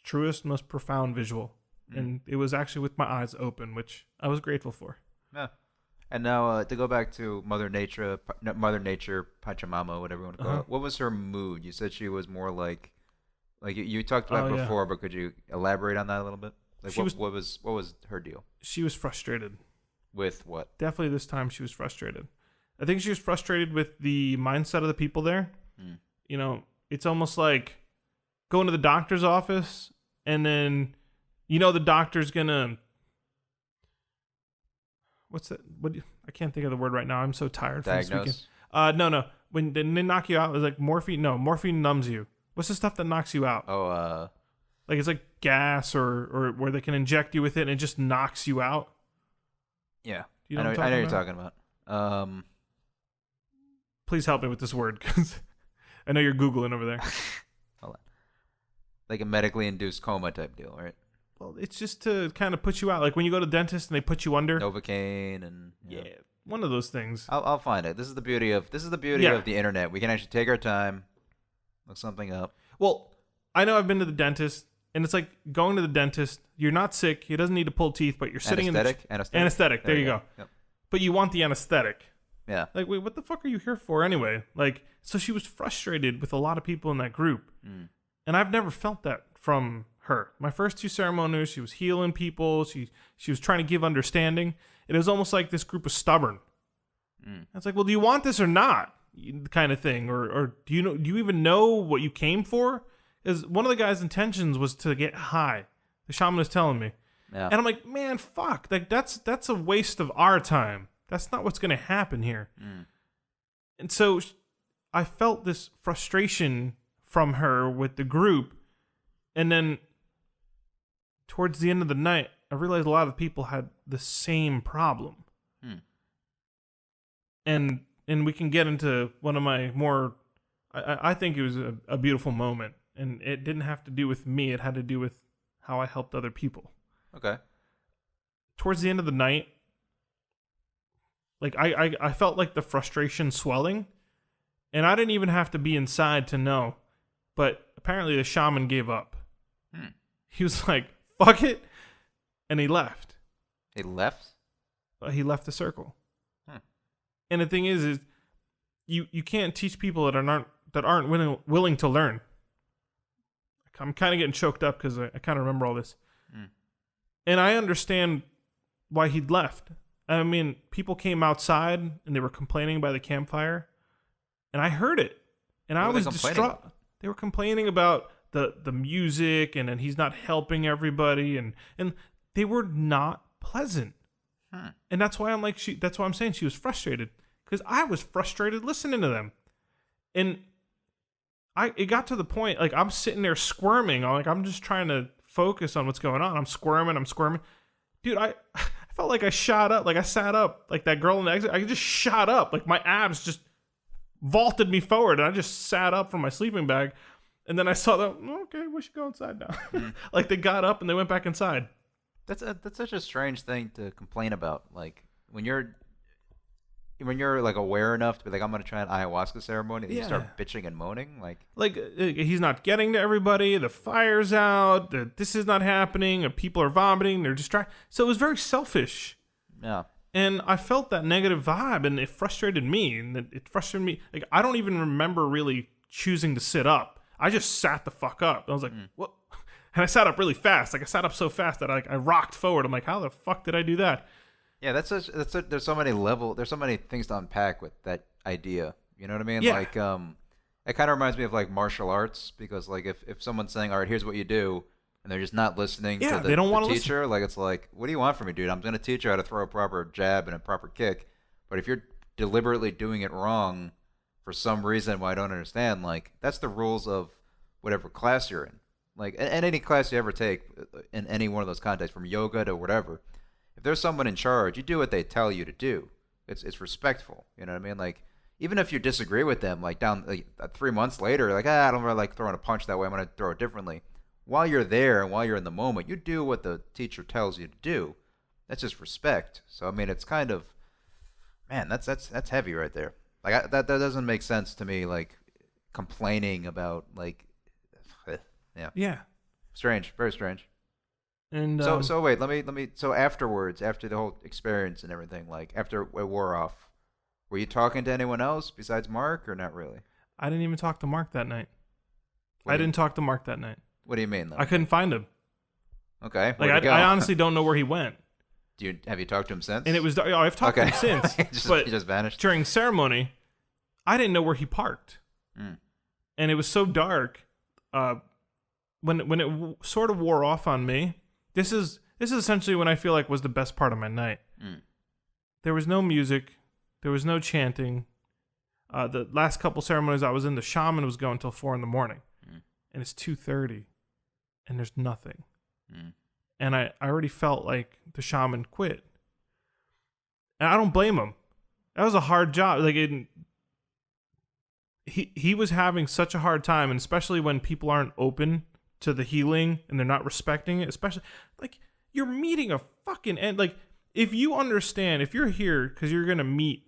C: truest, most profound visual. And it was actually with my eyes open, which I was grateful for.
B: Yeah. And now to go back to Mother Nature, Pachamama, whatever you want to call it. What was her mood? You said she was more like you talked about it before, but could you elaborate on that a little bit? Like what was her deal?
C: She was frustrated.
B: With what?
C: Definitely this time she was frustrated. I think she was frustrated with the mindset of the people there. You know, it's almost like going to the doctor's office and then, you know, the doctor's gonna, what's that? I can't think of the word right now. I'm so tired from this weekend. No. When they knock you out, it's like morphine. No, morphine numbs you. What's the stuff that knocks you out? Like it's like gas or where they can inject you with it and it just knocks you out.
B: Yeah.
C: You know
B: I know you're talking about.
C: Please help me with this word because I know you're Googling over there.
B: Hold on. Like a medically induced coma type deal, right?
C: Well, it's just to kind of put you out. Like when you go to the dentist and they put you under.
B: Novocaine and
C: one of those things.
B: I'll find it. This is the beauty of the internet. We can actually take our time, look something up.
C: Well, I know I've been to the dentist, and it's like going to the dentist. You're not sick. He doesn't need to pull teeth, but you're sitting anesthetic. There you go. Yep. But you want the anesthetic.
B: Yeah.
C: Like, wait, what the fuck are you here for anyway? Like, so she was frustrated with a lot of people in that group. And I've never felt that from her. My first 2 ceremonies, she was healing people. She was trying to give understanding. It was almost like this group was stubborn. It's like, well, do you want this or not? Kind of thing. Or do you even know what you came for? Because one of the guy's intentions was to get high. The shaman was telling me. Yeah. And I'm like, man, fuck. Like that's a waste of our time. That's not what's going to happen here. And so I felt this frustration from her with the group. And then towards the end of the night, I realized a lot of people had the same problem. And we can get into one of my more, I think it was a beautiful moment. And it didn't have to do with me. It had to do with how I helped other people.
B: Okay.
C: Towards the end of the night, like I felt like the frustration swelling, and I didn't even have to be inside to know, but apparently the shaman gave up. He was like, fuck it, and he left.
B: He left?
C: He left the circle. And the thing is you can't teach people that aren't willing to learn. I'm kind of getting choked up because I kind of remember all this. And I understand why he'd left. I mean, people came outside and they were complaining by the campfire, and I heard it, and I was distraught. They were complaining about the music, and then he's not helping everybody, and they were not pleasant. And that's why that's why I'm saying she was frustrated, because I was frustrated listening to them, and it got to the point like I'm sitting there squirming. I'm just trying to focus on what's going on. I'm squirming. Dude, I felt like I shot up. Like I sat up like that girl in the exit. I just shot up. Like my abs just vaulted me forward, and I just sat up from my sleeping bag. And then I saw that, okay, we should go inside now. Like they got up and they went back inside.
B: That's such a strange thing to complain about. Like when you're like aware enough to be like, I'm gonna try an ayahuasca ceremony, and you start bitching and moaning, like
C: he's not getting to everybody. The fire's out. This is not happening. People are vomiting. They're distracted. So it was very selfish.
B: Yeah.
C: And I felt that negative vibe, and it frustrated me. And it frustrated me. Like I don't even remember really choosing to sit up. I just sat the fuck up. I was like, what? And I sat up really fast. Like I sat up so fast that I rocked forward. I'm like, how the fuck did I do that?
B: Yeah, there's so many things to unpack with that idea. You know what I mean?
C: Yeah.
B: Like, it kind of reminds me of like martial arts, because like if someone's saying, all right, here's what you do, and they're just not listening to
C: they don't want to
B: teacher,
C: listen.
B: like it's like, what do you want from me, dude? I'm going to teach you how to throw a proper jab and a proper kick, but if you're deliberately doing it wrong for some reason why I don't understand, like that's the rules of whatever class you're in. Like, and any class you ever take in any one of those contexts, from yoga to whatever, if there's someone in charge, you do what they tell you to do. It's respectful. You know what I mean? Like, even if you disagree with them, like 3 months later, like, I don't really like throwing a punch that way. I'm going to throw it differently. While you're there and while you're in the moment, you do what the teacher tells you to do. That's just respect. So, I mean, it's kind of, man, that's heavy right there. Like, that doesn't make sense to me, like, complaining about, like, yeah.
C: Yeah.
B: Strange. Very strange.
C: And
B: so wait, let me. So afterwards, after the whole experience and everything, like after it wore off, were you talking to anyone else besides Mark, or not really?
C: I didn't even talk to Mark that night.
B: What
C: Didn't talk to Mark that night.
B: What do you mean? Though?
C: I couldn't find him.
B: Okay.
C: Like I honestly don't know where he went.
B: Have you talked to him since?
C: And it was I've talked to him since,
B: he just vanished
C: during ceremony. I didn't know where he parked, and it was so dark. When it sort of wore off on me, this is essentially when I feel like was the best part of my night. There was no music, there was no chanting. The last couple ceremonies I was in, the shaman was going till 4 a.m, and it's 2:30, and there's nothing. And I already felt like the shaman quit. And I don't blame him. That was a hard job. Like he was having such a hard time, and especially when people aren't open to the healing and they're not respecting it, especially like you're meeting a fucking end. Like if you understand, if you're here because you're gonna meet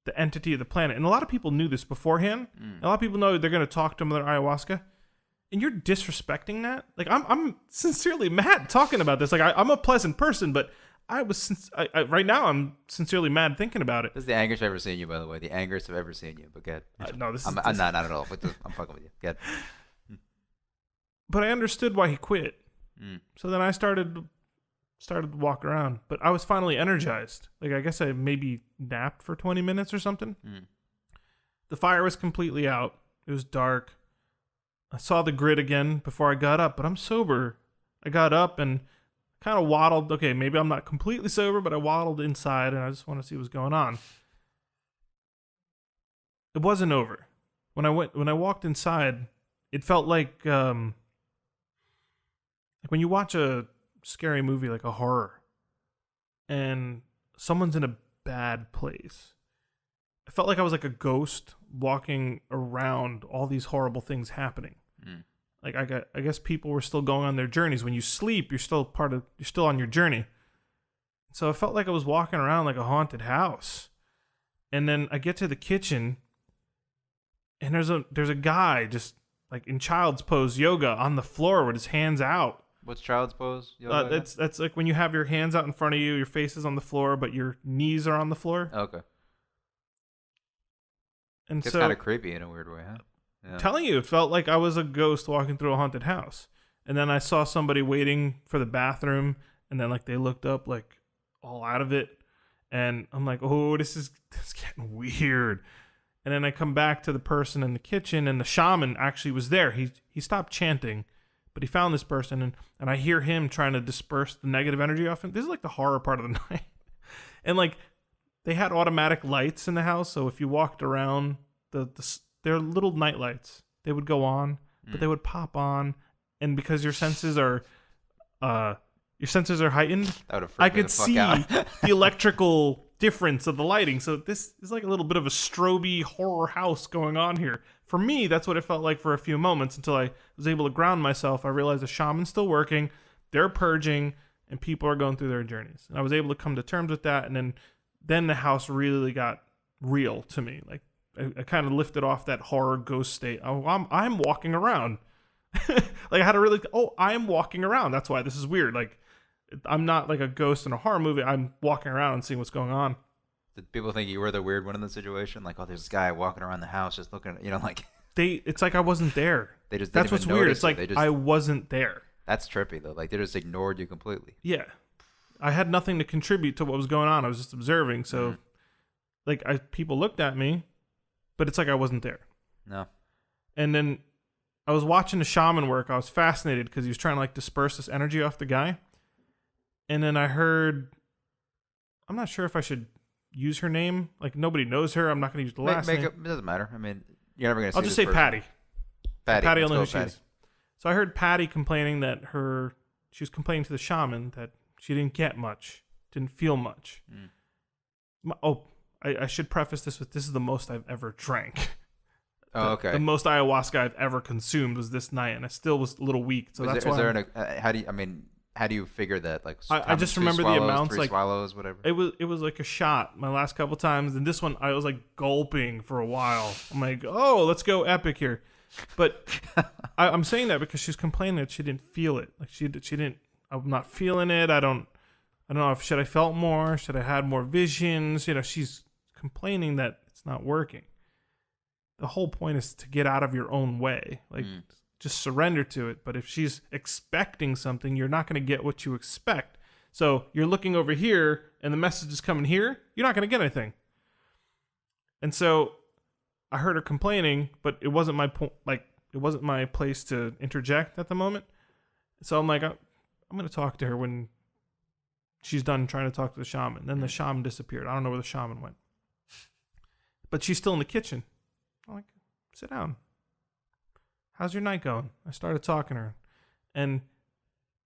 C: the entity of the planet, and a lot of people knew this beforehand. A lot of people know they're gonna talk to them with their ayahuasca. And you're disrespecting that? Like, I'm sincerely mad talking about this. Like, I'm a pleasant person, but right now I'm sincerely mad thinking about it.
B: This is the angriest I've ever seen you, by the way. The angriest I've ever seen you. But good.
C: No, this is...
B: I'm not at all. I'm fucking with you. Good.
C: But I understood why he quit. So then I started to walk around. But I was finally energized. Like, I guess I maybe napped for 20 minutes or something. The fire was completely out. It was dark. I saw the grid again before I got up, but I'm sober. I got up and kind of waddled. Okay, maybe I'm not completely sober, but I waddled inside, and I just want to see what's going on. It wasn't over. When I walked inside, it felt like when you watch a scary movie, like a horror, and someone's in a bad place. It felt like I was like a ghost walking around all these horrible things happening. Like I guess people were still going on their journeys. When you sleep, you're still on your journey. So it felt like I was walking around like a haunted house. And then I get to the kitchen, and there's a guy just like in child's pose yoga on the floor with his hands out.
B: What's child's pose? Yoga?
C: That's like when you have your hands out in front of you, your face is on the floor, but your knees are on the floor.
B: Okay.
C: And
B: it's
C: so
B: kind of creepy in a weird way, huh? Yeah.
C: Telling you, it felt like I was a ghost walking through a haunted house. And then I saw somebody waiting for the bathroom, and then like they looked up like all out of it, and I'm like, oh, this is getting weird. And then I come back to the person in the kitchen, and the shaman actually was there. He stopped chanting, but he found this person, and I hear him trying to disperse the negative energy off him. This is like the horror part of the night. And like they had automatic lights in the house, so if you walked around, they're little night lights. They would go on, but they would pop on, and because your senses are heightened, I could see the electrical difference of the lighting. So this is like a little bit of a strobe horror house going on here. For me, that's what it felt like for a few moments until I was able to ground myself. I realized the shaman's still working, they're purging, and people are going through their journeys. And I was able to come to terms with that, and then the house really got real to me. Like I kind of lifted off that horror ghost state. Oh, I'm walking around. Like I had to really, I'm walking around. That's why this is weird. Like I'm not like a ghost in a horror movie. I'm walking around and seeing what's going on.
B: Did people think you were the weird one in the situation? Like, oh, there's this guy walking around the house just looking, like.
C: It's like I wasn't there.
B: They just
C: That's what's weird. It's like I wasn't there.
B: That's trippy though. Like they just ignored you completely.
C: Yeah, I had nothing to contribute to what was going on. I was just observing. So, like, people looked at me, but it's like I wasn't there.
B: No.
C: And then I was watching the shaman work. I was fascinated because he was trying to like disperse this energy off the guy. And then I heard, I'm not sure if I should use her name. Like nobody knows her. I'm not going to use the last name.
B: It doesn't matter. I mean, you're never going to.
C: I'll just say Patty.
B: Patty.
C: I'll know who she is. So I heard Patty complaining that she was complaining to the shaman that she didn't get much, didn't feel much. I should preface this with this is the most I've ever drank.
B: Okay.
C: The most ayahuasca I've ever consumed was this night, and I still was a little weak. So that's why.
B: How do you figure that? Like,
C: I just remember the amounts, like
B: swallows, whatever.
C: It was like a shot. My last couple times, and this one I was like gulping for a while. I'm like, oh, let's go epic here. But I'm saying that because she's complaining that she didn't feel it. Like she didn't. I'm not feeling it. I don't know if should I felt more, should I had more visions. She's complaining that it's not working. The whole point is to get out of your own way. Like, just surrender to it. But if she's expecting something, you're not going to get what you expect. So you're looking over here and the message is coming here, you're not going to get anything. And so I heard her complaining, but it wasn't my it wasn't my place to interject at the moment. So I'm like, I'm going to talk to her when she's done trying to talk to the shaman. Then the shaman disappeared. I don't know where the shaman went. But she's still in the kitchen. I'm like, sit down. How's your night going? I started talking to her. And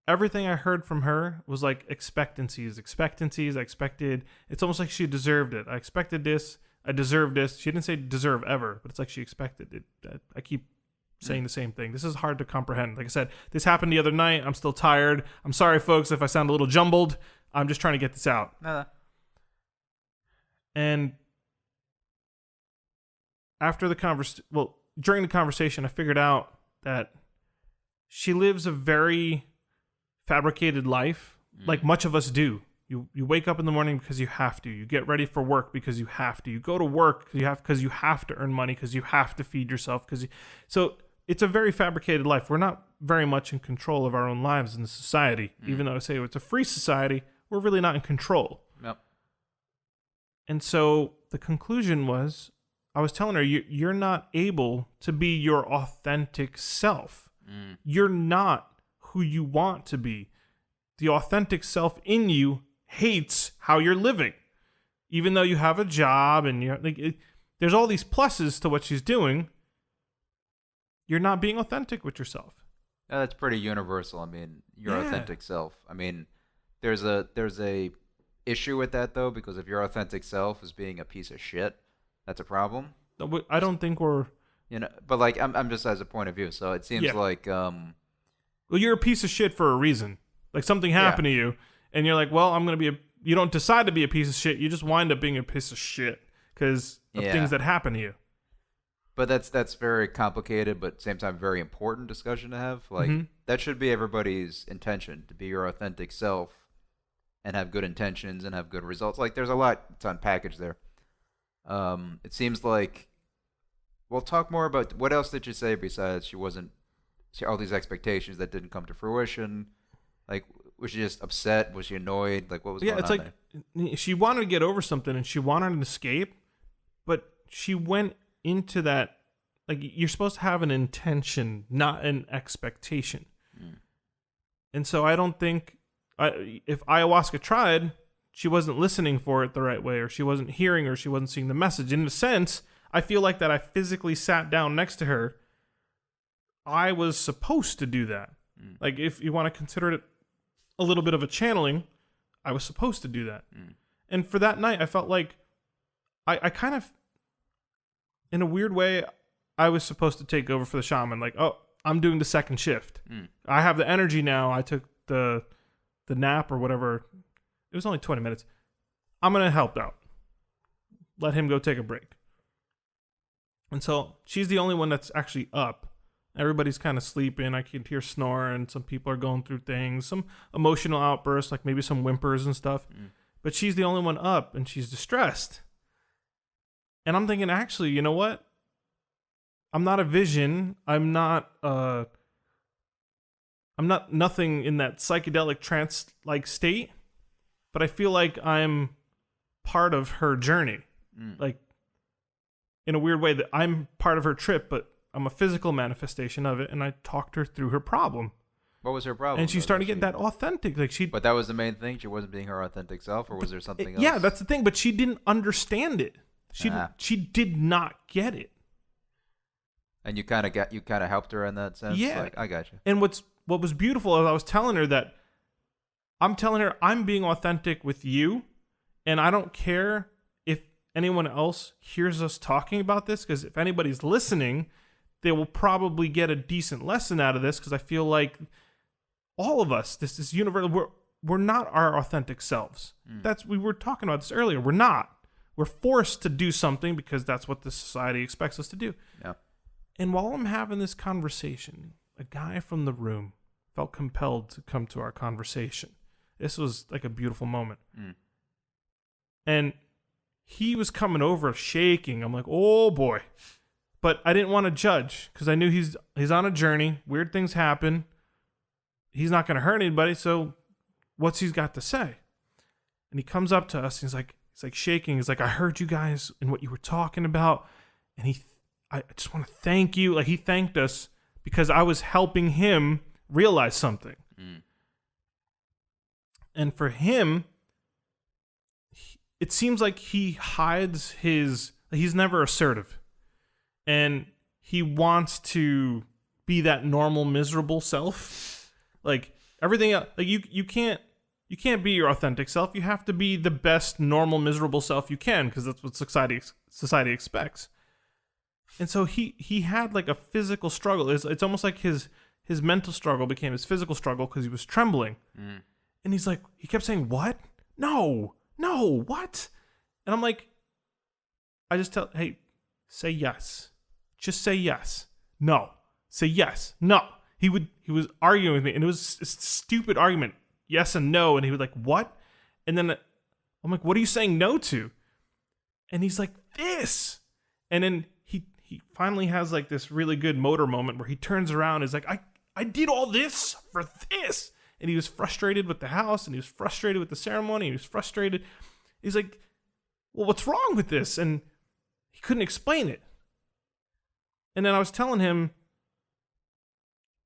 C: everything I heard from her was like expectancies. I expected, it's almost like she deserved it. I expected this. I deserved this. She didn't say deserve ever, but it's like she expected it. I keep saying the same thing. This is hard to comprehend. Like I said, this happened the other night. I'm still tired. I'm sorry, folks, if I sound a little jumbled. I'm just trying to get this out. And after the during the conversation, I figured out that she lives a very fabricated life, like much of us do. You wake up in the morning because you have to. You get ready for work because you have to. You go to work because you have to earn money, because you have to feed yourself. So it's a very fabricated life. We're not very much in control of our own lives in the society. Even though I say it's a free society, we're really not in control.
B: Yep.
C: And so the conclusion was, I was telling her, you're not able to be your authentic self. You're not who you want to be. The authentic self in you hates how you're living. Even though you have a job and there's all these pluses to what she's doing, you're not being authentic with yourself.
B: That's pretty universal. I mean, your authentic self. I mean, there's a issue with that though, because if your authentic self is being a piece of shit, that's a problem.
C: I don't think we're,
B: but like I'm just as a point of view. So it seems like
C: well, you're a piece of shit for a reason. Like something happened to you, and you're like, well, I'm gonna be you don't decide to be a piece of shit. You just wind up being a piece of shit because of things that happen to you.
B: But that's very complicated, but at the same time very important discussion to have. Like that should be everybody's intention, to be your authentic self and have good intentions and have good results. Like there's a lot to unpackage there. It seems like we'll talk more about what else did you say besides all these expectations that didn't come to fruition. Like, was she just upset? Was she annoyed? Like, what was going on there?
C: Like she wanted to get over something and she wanted an escape, but she went into that, like, you're supposed to have an intention, not an expectation. And so I don't think, if ayahuasca tried, she wasn't listening for it the right way, or she wasn't hearing, or she wasn't seeing the message. In a sense, I feel like that I physically sat down next to her. I was supposed to do that. Like, if you want to consider it a little bit of a channeling, I was supposed to do that. And for that night, I felt like I kind of, in a weird way, I was supposed to take over for the shaman. Like, oh, I'm doing the second shift. I have the energy now. I took the nap or whatever. It was only 20 minutes. I'm going to help out. Let him go take a break. And so she's the only one that's actually up. Everybody's kind of sleeping. I can hear snoring. Some people are going through things. Some emotional outbursts, like maybe some whimpers and stuff. But she's the only one up, and she's distressed. And I'm thinking, actually, you know what? I'm not a vision. I'm not nothing in that psychedelic trance-like state. But I feel like I'm part of her journey. Like, in a weird way, that I'm part of her trip, but I'm a physical manifestation of it, and I talked her through her problem.
B: What was her problem?
C: And she started to get that authentic.
B: But that was the main thing? She wasn't being her authentic self, or was there something else?
C: Yeah, that's the thing, but she didn't understand it. She did not get it.
B: And you kind of helped her in that sense?
C: Yeah.
B: Like, I got you.
C: And what was beautiful is I was telling her that I'm being authentic with you, and I don't care if anyone else hears us talking about this, because if anybody's listening, they will probably get a decent lesson out of this, because I feel like all of us, this is universal, we're not our authentic selves. We were talking about this earlier. We're not. We're forced to do something because that's what the society expects us to do.
B: Yeah.
C: And while I'm having this conversation, a guy from the room felt compelled to come to our conversation. This was like a beautiful moment. And he was coming over shaking. I'm like, oh boy. But I didn't want to judge because I knew he's on a journey. Weird things happen. He's not going to hurt anybody. So what's he's got to say? And he comes up to us. And he's like shaking. He's like, I heard you guys and what you were talking about. And I just want to thank you. Like, he thanked us because I was helping him realize something. And for him, it seems like he hides he's never assertive. And he wants to be that normal, miserable self. Like, everything else, like you can't be your authentic self. You have to be the best, normal, miserable self you can, because that's what society expects. And so he had like a physical struggle. It's almost like his mental struggle became his physical struggle because he was trembling. And he's like, he kept saying, what? No, what? And I'm like, I just hey, say yes. Just say yes. No. Say yes. No. He was arguing with me, and it was a stupid argument. Yes and no. And he was like, what? And then I'm like, what are you saying no to? And he's like, this. And then he finally has like this really good motor moment where he turns around and is like, I did all this for this. And he was frustrated with the house, and he was frustrated with the ceremony, and he was frustrated. He's like, well, what's wrong with this? And he couldn't explain it. And then I was telling him,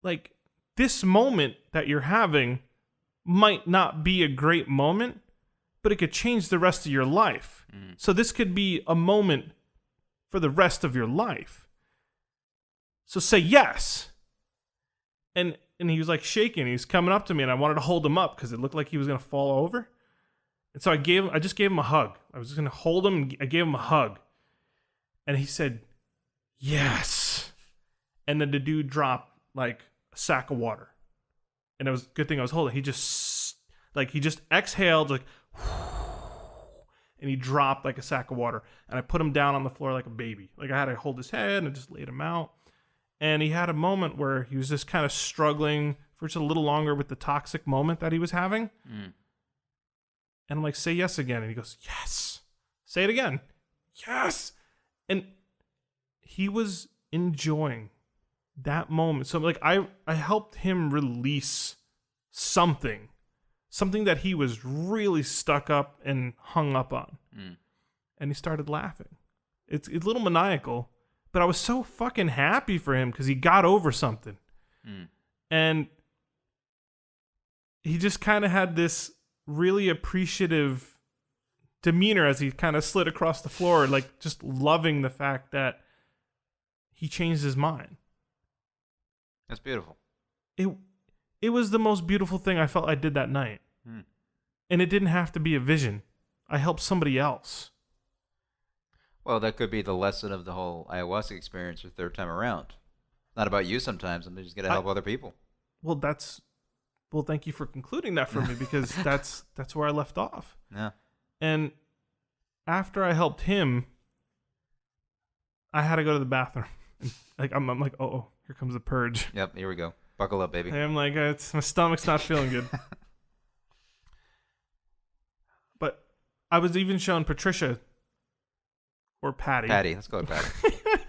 C: like, this moment that you're having might not be a great moment, but it could change the rest of your life. So this could be a moment for the rest of your life. So say yes. And he was like shaking. He's coming up to me, and I wanted to hold him up because it looked like he was going to fall over. And so I just gave him a hug. I was just going to hold him, and I gave him a hug. And he said, yes. And then the dude dropped like a sack of water. And it was a good thing I was holding. He just exhaled, like, and he dropped like a sack of water. And I put him down on the floor like a baby. Like, I had to hold his head and just laid him out. And he had a moment where he was just kind of struggling for just a little longer with the toxic moment that he was having. And I'm like, say yes again. And he goes, yes. Say it again. Yes. And he was enjoying that moment. So like I helped him release something that he was really stuck up and hung up on. And he started laughing. It's a little maniacal. But I was so fucking happy for him because he got over something. And he just kind of had this really appreciative demeanor as he kind of slid across the floor, like just loving the fact that he changed his mind.
B: That's beautiful.
C: It was the most beautiful thing I felt I did that night. And it didn't have to be a vision. I helped somebody else.
B: Well, that could be the lesson of the whole ayahuasca experience the third time around. Not about you sometimes. I'm just going to help other people.
C: Well, thank you for concluding that for me, because that's where I left off.
B: Yeah.
C: And after I helped him, I had to go to the bathroom. Like I'm like, oh, here comes the purge.
B: Yep, here we go. Buckle up, baby.
C: And I'm like, my stomach's not feeling good. But I was even showing Patricia. Or Patty.
B: Let's go with Patty.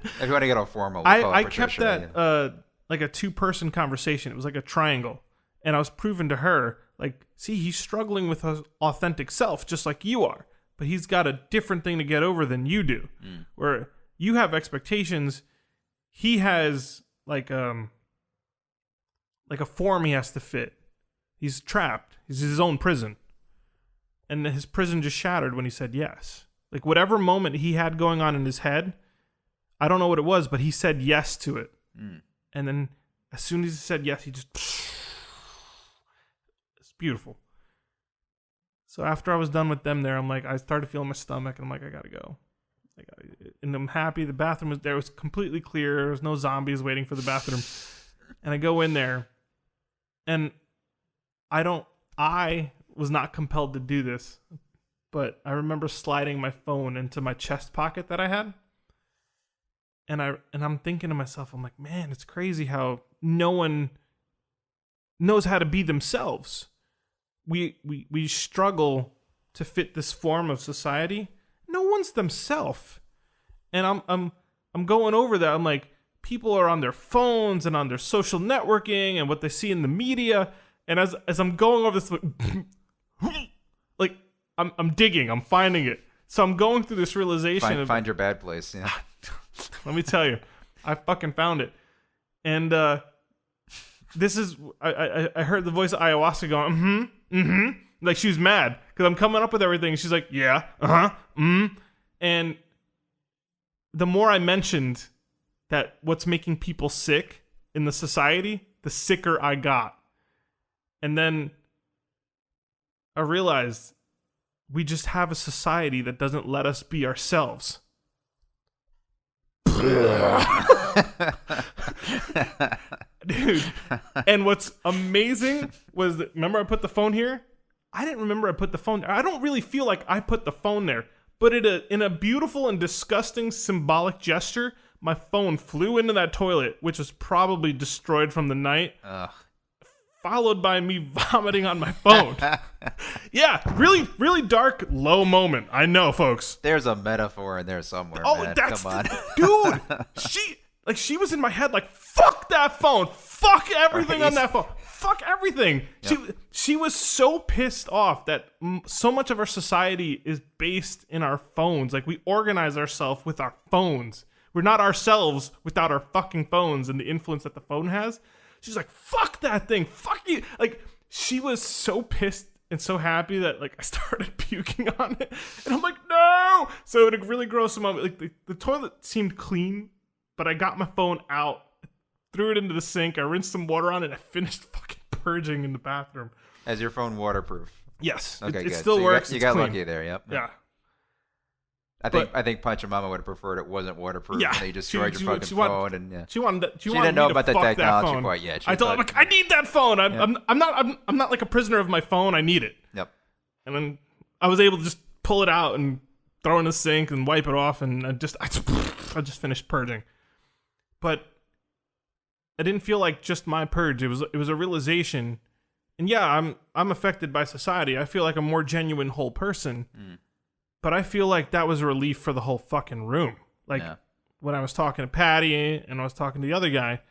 B: If you want to get all formal, we'll call it
C: I
B: Patricia,
C: kept that like a two-person conversation. It was like a triangle. And I was proving to her, like, see, he's struggling with his authentic self, just like you are. But he's got a different thing to get over than you do. Where you have expectations, he has like a form he has to fit. He's trapped. He's in his own prison. And his prison just shattered when he said yes. Like, whatever moment he had going on in his head, I don't know what it was, but he said yes to it. And then as soon as he said yes, he just... It's beautiful. So after I was done with them there, I'm like, I started feeling my stomach, and I'm like, I gotta go. And I'm happy. The bathroom was there. It was completely clear. There was no zombies waiting for the bathroom. And I go in there, and I was not compelled to do this, but I remember sliding my phone into my chest pocket that I had. And I'm thinking to myself, I'm like, man, it's crazy how no one knows how to be themselves. We struggle to fit this form of society. No one's themselves. And I'm going over that. I'm like, people are on their phones and on their social networking and what they see in the media. And as I'm going over this, like I'm digging, I'm finding it. So I'm going through this realization.
B: Find your bad place. Yeah.
C: Let me tell you, I fucking found it. And this is, I heard the voice of Ayahuasca going, like she was mad because I'm coming up with everything. She's like, yeah, and the more I mentioned that what's making people sick in the society, the sicker I got. And then I realized we just have a society that doesn't let us be ourselves. Dude. And what's amazing was that, remember I put the phone here? I didn't remember I put the phone there. I don't really feel like I put the phone there. But in a beautiful and disgusting symbolic gesture, my phone flew into that toilet, which was probably destroyed from the night.
B: Ugh.
C: Followed by me vomiting on my phone. Yeah, really, really dark, low moment. I know, folks.
B: There's a metaphor in there somewhere.
C: Oh,
B: man.
C: that's
B: Come on.
C: Dude. She was in my head like, fuck that phone, fuck everything on that phone, fuck everything. Yep. She was so pissed off that so much of our society is based in our phones. Like we organize ourselves with our phones. We're not ourselves without our fucking phones and the influence that the phone has. She's like, fuck that thing. Fuck you. Like, she was so pissed and so happy that, like, I started puking on it. And I'm like, no. So in a really gross moment, like, the toilet seemed clean, but I got my phone out, threw it into the sink, I rinsed some water on it, and I finished fucking purging in the bathroom.
B: Is your phone waterproof?
C: Yes.
B: Okay,
C: it still works.
B: You got
C: clean.
B: lucky there, yep.
C: Yeah.
B: I think Punch and Mama would have preferred it wasn't waterproof.
C: Yeah,
B: and they destroyed your fucking phone, and yeah.
C: She
B: didn't know about the technology quite yet.
C: I told her, like, I need that phone. I'm not like a prisoner of my phone. I need it.
B: Yep.
C: And then I was able to just pull it out and throw it in the sink and wipe it off, and I just finished purging. But I didn't feel like just my purge. It was a realization, and yeah, I'm affected by society. I feel like a more genuine whole person. But I feel like that was a relief for the whole fucking room. Like, when I was talking to Patty and I was talking to the other guy,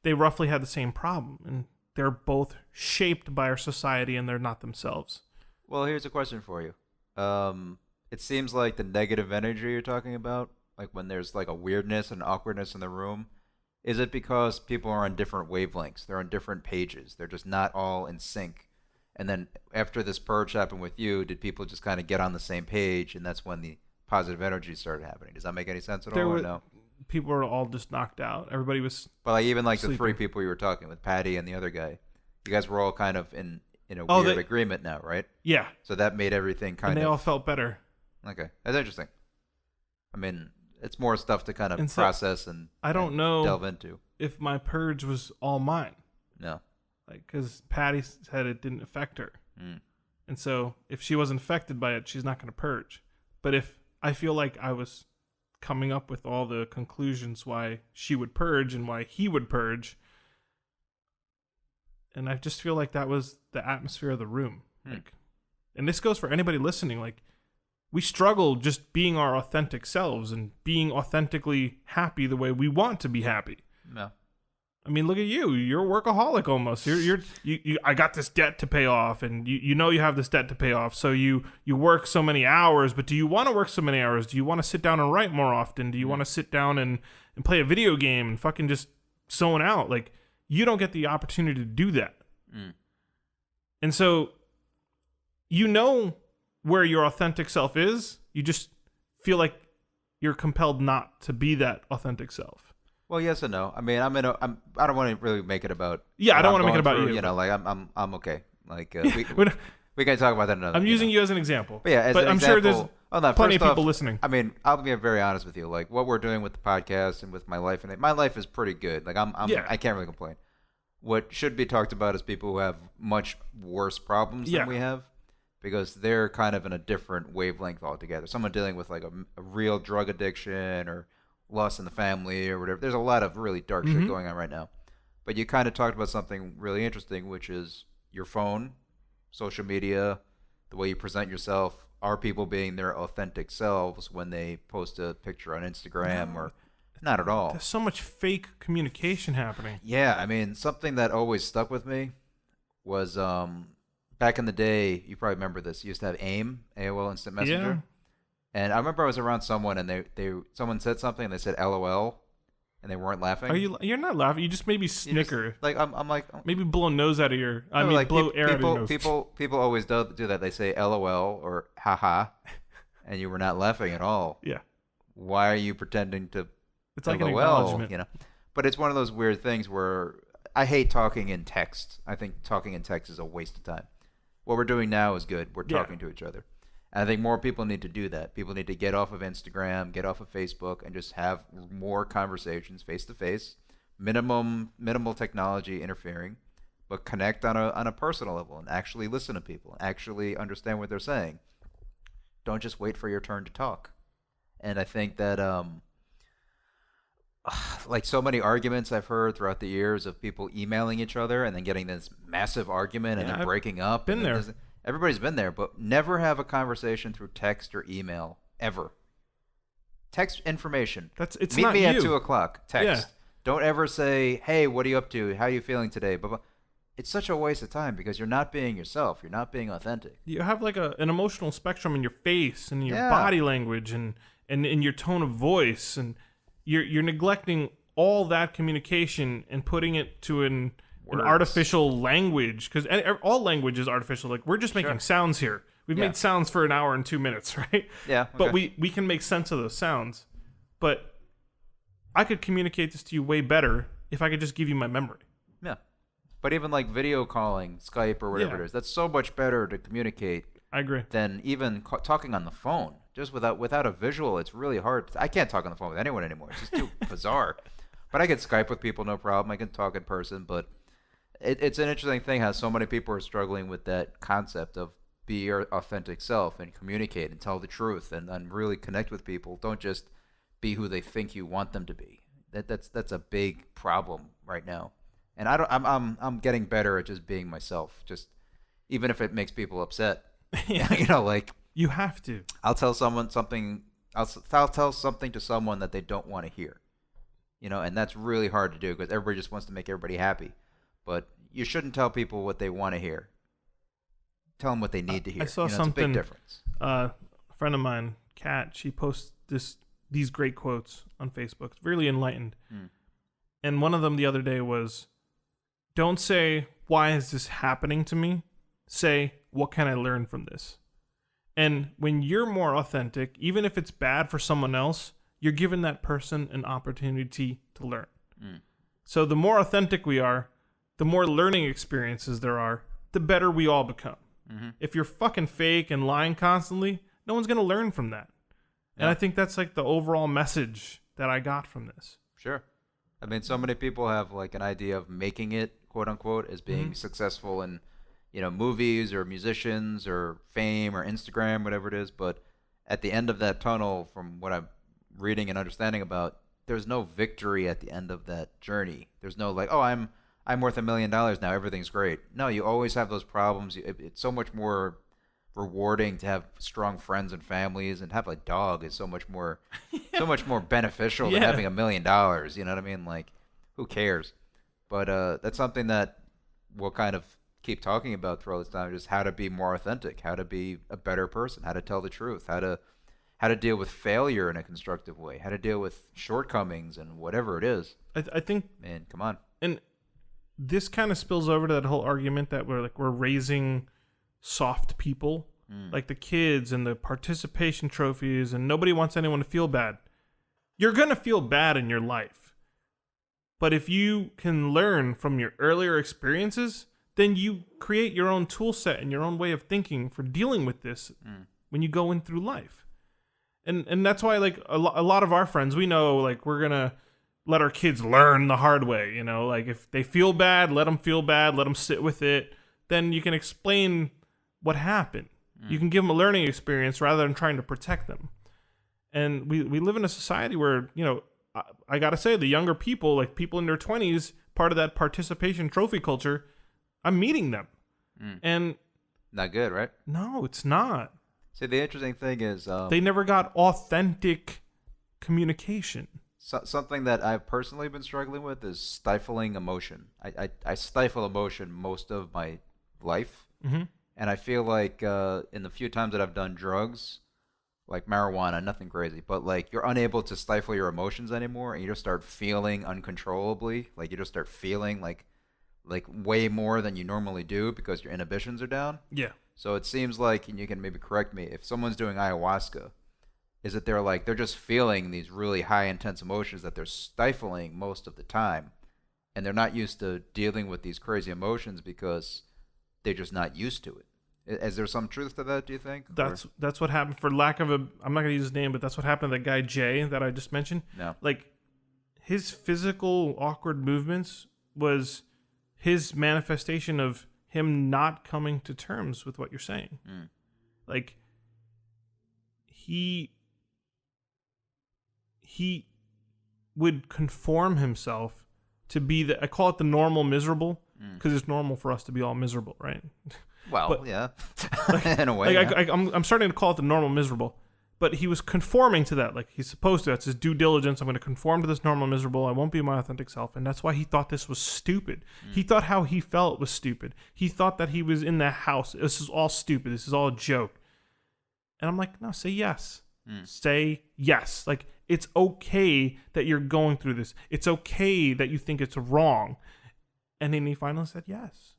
C: they roughly had the same problem. And they're both shaped by our society and they're not themselves.
B: Well, here's a question for you. It seems like the negative energy you're talking about, like when there's like a weirdness and awkwardness in the room, is it because people are on different wavelengths? They're on different pages. They're just not all in sync. And then after this purge happened with you, did people just kind of get on the same page, and that's when the positive energy started happening? Does that make any sense at all, or no?
C: People were all just knocked out. Everybody was
B: But like even like
C: sleeping.
B: The three people you were talking with, Patty and the other guy, you guys were all kind of in a weird agreement now, right?
C: Yeah.
B: So that made everything kind of...
C: And they all felt better.
B: Okay. That's interesting. I mean, it's more stuff to kind of process and
C: I don't know
B: delve into.
C: If my purge was all mine.
B: No.
C: Like, because Patty said it didn't affect her. And so if she wasn't affected by it, she's not going to purge. But if I feel like I was coming up with all the conclusions why she would purge and why he would purge, and I just feel like that was the atmosphere of the room. Like, and this goes for anybody listening. Like, we struggle just being our authentic selves and being authentically happy the way we want to be happy.
B: No.
C: I mean, look at you. You're a workaholic almost. You I got this debt to pay off, and you know you have this debt to pay off. So you work so many hours, but do you want to work so many hours? Do you want to sit down and write more often? Do you want to sit down and play a video game and fucking just zone out? Like, you don't get the opportunity to do that. And so you know where your authentic self is. You just feel like you're compelled not to be that authentic self.
B: Well, yes and no. I mean, I don't want to really make it about.
C: Yeah, I don't want to make it about
B: through,
C: you.
B: You know, like I'm okay. Like we can talk about that another.
C: I'm using you as an example.
B: But yeah,
C: I'm sure there's plenty of people listening.
B: I mean, I'll be very honest with you. Like what we're doing with the podcast and with my life, and my life is pretty good. Like I can't really complain. What should be talked about is people who have much worse problems than we have, because they're kind of in a different wavelength altogether. Someone dealing with like a real drug addiction or loss in the family or whatever. There's a lot of really dark shit going on right now. But you kind of talked about something really interesting, which is your phone, social media, the way you present yourself. Are people being their authentic selves when they post a picture on Instagram or not at all?
C: There's so much fake communication happening.
B: Yeah, I mean, something that always stuck with me was back in the day, you probably remember this. You used to have AIM, AOL Instant Messenger.
C: Yeah.
B: And I remember I was around someone and someone said something and they said LOL and they weren't laughing.
C: You're not laughing. You just maybe snicker.
B: Just, like I'm like
C: maybe blow nose out of your. I
B: no,
C: mean,
B: like
C: blow air out of your nose.
B: People always do that. They say LOL or haha, and you were not laughing at all.
C: Yeah.
B: Why are you pretending to?
C: It's like
B: LOL,
C: an acknowledgement.
B: you know. But it's one of those weird things where I hate talking in text. I think talking in text is a waste of time. What we're doing now is good. We're talking to each other. And I think more people need to do that. People need to get off of Instagram, get off of Facebook, and just have more conversations face to face. Minimal technology interfering, but connect on a personal level and actually listen to people, actually understand what they're saying. Don't just wait for your turn to talk. And I think that like so many arguments I've heard throughout the years of people emailing each other and then getting this massive argument and then breaking up.
C: Been there.
B: Everybody's been there, but never have a conversation through text or email ever. Text information.
C: It's
B: Meet
C: not
B: me
C: you.
B: at 2:00. Text.
C: Yeah.
B: Don't ever say, "Hey, what are you up to? How are you feeling today?" Blah, blah. It's such a waste of time because you're not being yourself. You're not being authentic.
C: You have like an emotional spectrum in your face and in your
B: Yeah.
C: body language and in your tone of voice, and you're neglecting all that communication and putting it to an artificial language, because all language is artificial. Like, we're just making sounds here. We've made sounds for an hour and 2 minutes, right?
B: Yeah. Okay.
C: But we can make sense of those sounds. But I could communicate this to you way better if I could just give you my memory.
B: Yeah. But even like video calling, Skype or whatever it is, that's so much better to communicate.
C: I agree.
B: Than even talking on the phone. Just without a visual, it's really hard. I can't talk on the phone with anyone anymore. It's just too bizarre. But I can Skype with people, no problem. I can talk in person, but it's an interesting thing how so many people are struggling with that concept of be your authentic self and communicate and tell the truth and really connect with people. Don't just be who they think you want them to be. That's a big problem right now. And I'm getting better at just being myself. Just even if it makes people upset. You know, like
C: you have to.
B: I'll tell someone something. I'll tell something to someone that they don't want to hear. You know, and that's really hard to do because everybody just wants to make everybody happy. But you shouldn't tell people what they want to hear. Tell them what they need to hear.
C: I saw
B: something. It's a big difference.
C: A friend of mine, Kat, she posts these great quotes on Facebook. It's really enlightened. And one of them the other day was, "Don't say, 'Why is this happening to me?' Say, 'What can I learn from this?'" And when you're more authentic, even if it's bad for someone else, you're giving that person an opportunity to learn. So the more authentic we are, the more learning experiences there are, the better we all become. If you're fucking fake and lying constantly, no one's going to learn from that. And I think that's like the overall message that I got from this.
B: Sure. I mean, so many people have like an idea of making it, quote unquote, as being successful in, you know, movies or musicians or fame or Instagram, whatever it is. But at the end of that tunnel, from what I'm reading and understanding about, there's no victory at the end of that journey. There's no like, oh, I'm worth $1 million now, everything's great. No, you always have those problems. It's so much more rewarding to have strong friends and families, and have a dog is so much more beneficial than having $1 million. You know what I mean? Like, who cares? But that's something that we'll kind of keep talking about throughout this time, just how to be more authentic, how to be a better person, how to tell the truth, how to deal with failure in a constructive way, how to deal with shortcomings and whatever it is.
C: I think,
B: man, come on.
C: And this kind of spills over to that whole argument that we're raising soft people, like the kids and the participation trophies, and nobody wants anyone to feel bad. You're going to feel bad in your life. But if you can learn from your earlier experiences, then you create your own tool set and your own way of thinking for dealing with this when you go in through life. And that's why, like, a lot of our friends, we know, like, we're going to let our kids learn the hard way, you know? Like, if they feel bad, let them feel bad, let them sit with it. Then you can explain what happened. You can give them a learning experience rather than trying to protect them. And we live in a society where, you know, I got to say, the younger people, like people in their 20s, part of that participation trophy culture, I'm meeting them. And
B: not good, right?
C: no, it's not.
B: See, the interesting thing is
C: They never got authentic communication.
B: something that I've personally been struggling with is stifling emotion. I stifle emotion most of my life. And I feel like in the few times that I've done drugs, like marijuana, nothing crazy, but like you're unable to stifle your emotions anymore, and you just start feeling uncontrollably. Like you just start feeling like way more than you normally do because your inhibitions are down.
C: Yeah.
B: So it seems like, and you can maybe correct me, if someone's doing ayahuasca, is that they're just feeling these really high intense emotions that they're stifling most of the time, and they're not used to dealing with these crazy emotions because they're just not used to it. Is there some truth to that, do you think?
C: That's what happened, for lack of I'm not going to use his name, but that's what happened to that guy Jay that I just mentioned.
B: No.
C: Like, his physical awkward movements was his manifestation of him not coming to terms with what you're saying. Like, he would conform himself to be I call it the normal miserable, because it's normal for us to be all miserable, right?
B: Well,
C: but,
B: yeah,
C: like,
B: in a way.
C: Like,
B: yeah.
C: I'm starting to call it the normal miserable, but he was conforming to that. Like, he's supposed to. That's his due diligence. I'm going to conform to this normal miserable. I won't be my authentic self. And that's why he thought this was stupid. He thought how he felt was stupid. He thought that he was in that house. This is all stupid. This is all a joke. And I'm like, no, say yes. Say yes. Like, it's okay that you're going through this. It's okay that you think it's wrong. And then he finally said yes.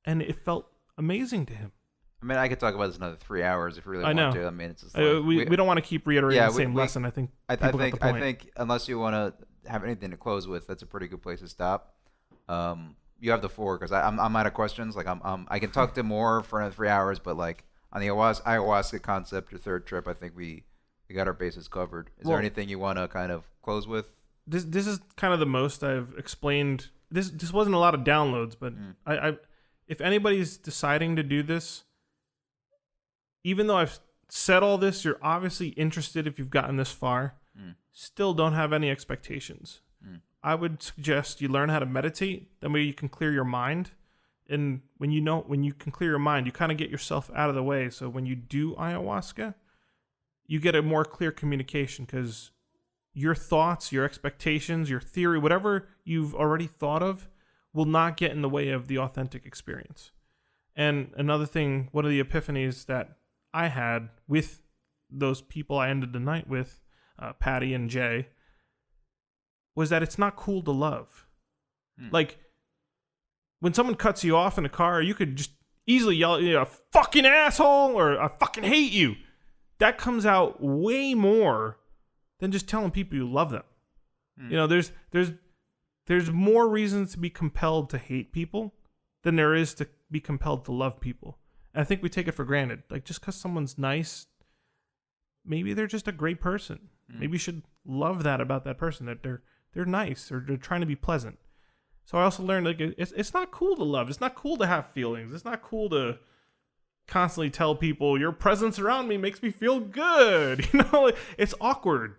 C: And it felt amazing to him.
B: I mean, I could talk about this another 3 hours if you really want to. I mean, it's just like,
C: we don't want to keep reiterating the same lesson. I think
B: I think unless you want to have anything to close with, that's a pretty good place to stop. You have the floor, because I'm out of questions. Like I can talk to more for another 3 hours, but like on the ayahuasca concept, your third trip, I think we got our bases covered. Is there anything you want to kind of close with?
C: This is kind of the most I've explained. This wasn't a lot of downloads, but I if anybody's deciding to do this, even though I've said all this, you're obviously interested if you've gotten this far. Still don't have any expectations. I would suggest you learn how to meditate. That way you can clear your mind. And when you can clear your mind, you kind of get yourself out of the way. So when you do ayahuasca, you get a more clear communication, because your thoughts, your expectations, your theory, whatever you've already thought of, will not get in the way of the authentic experience. And another thing, one of the epiphanies that I had with those people I ended the night with, Patty and Jay, was that it's not cool to love. Like, when someone cuts you off in a car, you could just easily yell, a fucking asshole, or I fucking hate you. That comes out way more than just telling people you love them. There's more reasons to be compelled to hate people than there is to be compelled to love people. And I think we take it for granted. Like, just because someone's nice, maybe they're just a great person. Maybe you should love that about that person, that they're nice, or they're trying to be pleasant. So I also learned, like, it's not cool to love. It's not cool to have feelings. It's not cool to constantly tell people your presence around me makes me feel good. It's awkward.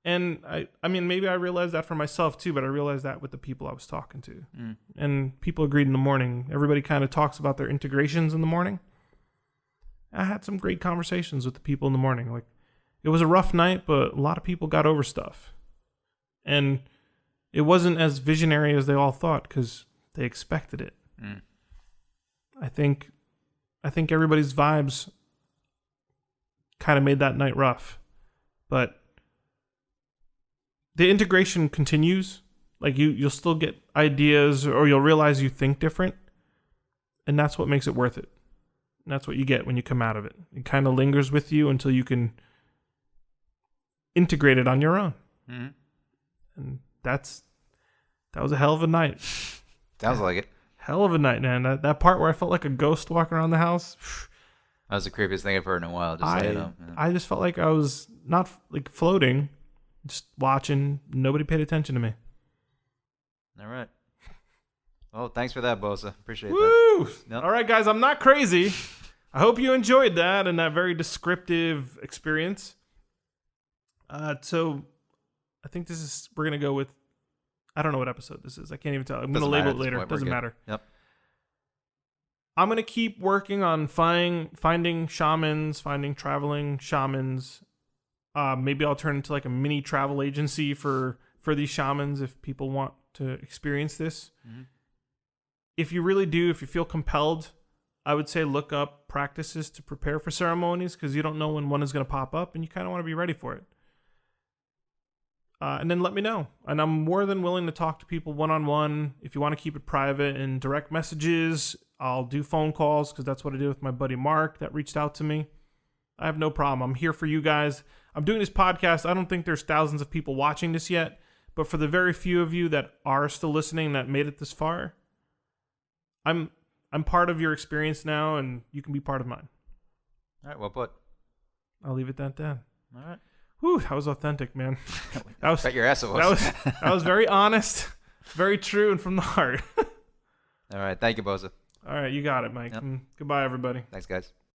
C: And I mean, maybe I realized that for myself too, but I realized that with the people I was talking to. And people agreed in the morning. Everybody kind of talks about their integrations in the morning. I had some great conversations with the people in the morning. Like, it was a rough night, but a lot of people got over stuff. And it wasn't as visionary as they all thought, because they expected it. I think everybody's vibes kind of made that night rough. But the integration continues. Like, you'll still get ideas, or you'll realize you think different. And that's what makes it worth it. And that's what you get when you come out of it. It kind of lingers with you until you can integrate it on your own. And that was a hell of a night.
B: Sounds like it.
C: Hell of a night, man. That part where I felt like a ghost walking around the house.
B: That was the creepiest thing I've heard in a while.
C: I just felt like I was not like floating, just watching. Nobody paid attention to me.
B: All right. Well, thanks for that, Bosa. Appreciate
C: Woo!
B: that. Nope.
C: All right, guys. I'm not crazy. I hope you enjoyed that and that very descriptive experience. So I think we're going to go with I don't know what episode this is. I can't even tell. I'm going to
B: Doesn't
C: label
B: matter
C: it
B: at this
C: later.
B: point. We're
C: Doesn't
B: good.
C: matter.
B: Yep.
C: I'm going to keep working on finding shamans, finding traveling shamans. Maybe I'll turn into like a mini travel agency for these shamans if people want to experience this. Mm-hmm. If you feel compelled, I would say look up practices to prepare for ceremonies, because you don't know when one is going to pop up and you kind of want to be ready for it. And then let me know. And I'm more than willing to talk to people one-on-one. If you want to keep it private and direct messages, I'll do phone calls, because that's what I did with my buddy Mark that reached out to me. I have no problem. I'm here for you guys. I'm doing this podcast. I don't think there's thousands of people watching this yet, but for the very few of you that are still listening that made it this far, I'm part of your experience now, and you can be part of mine.
B: All right, well put.
C: I'll leave it at that.
B: All right.
C: Whew, that was authentic, man. That was
B: Bet your ass it was.
C: that was very honest, very true, and from the heart.
B: All right, thank you, Bosa.
C: All right, you got it, Mike.
B: Yep.
C: Goodbye, everybody.
B: Thanks, guys.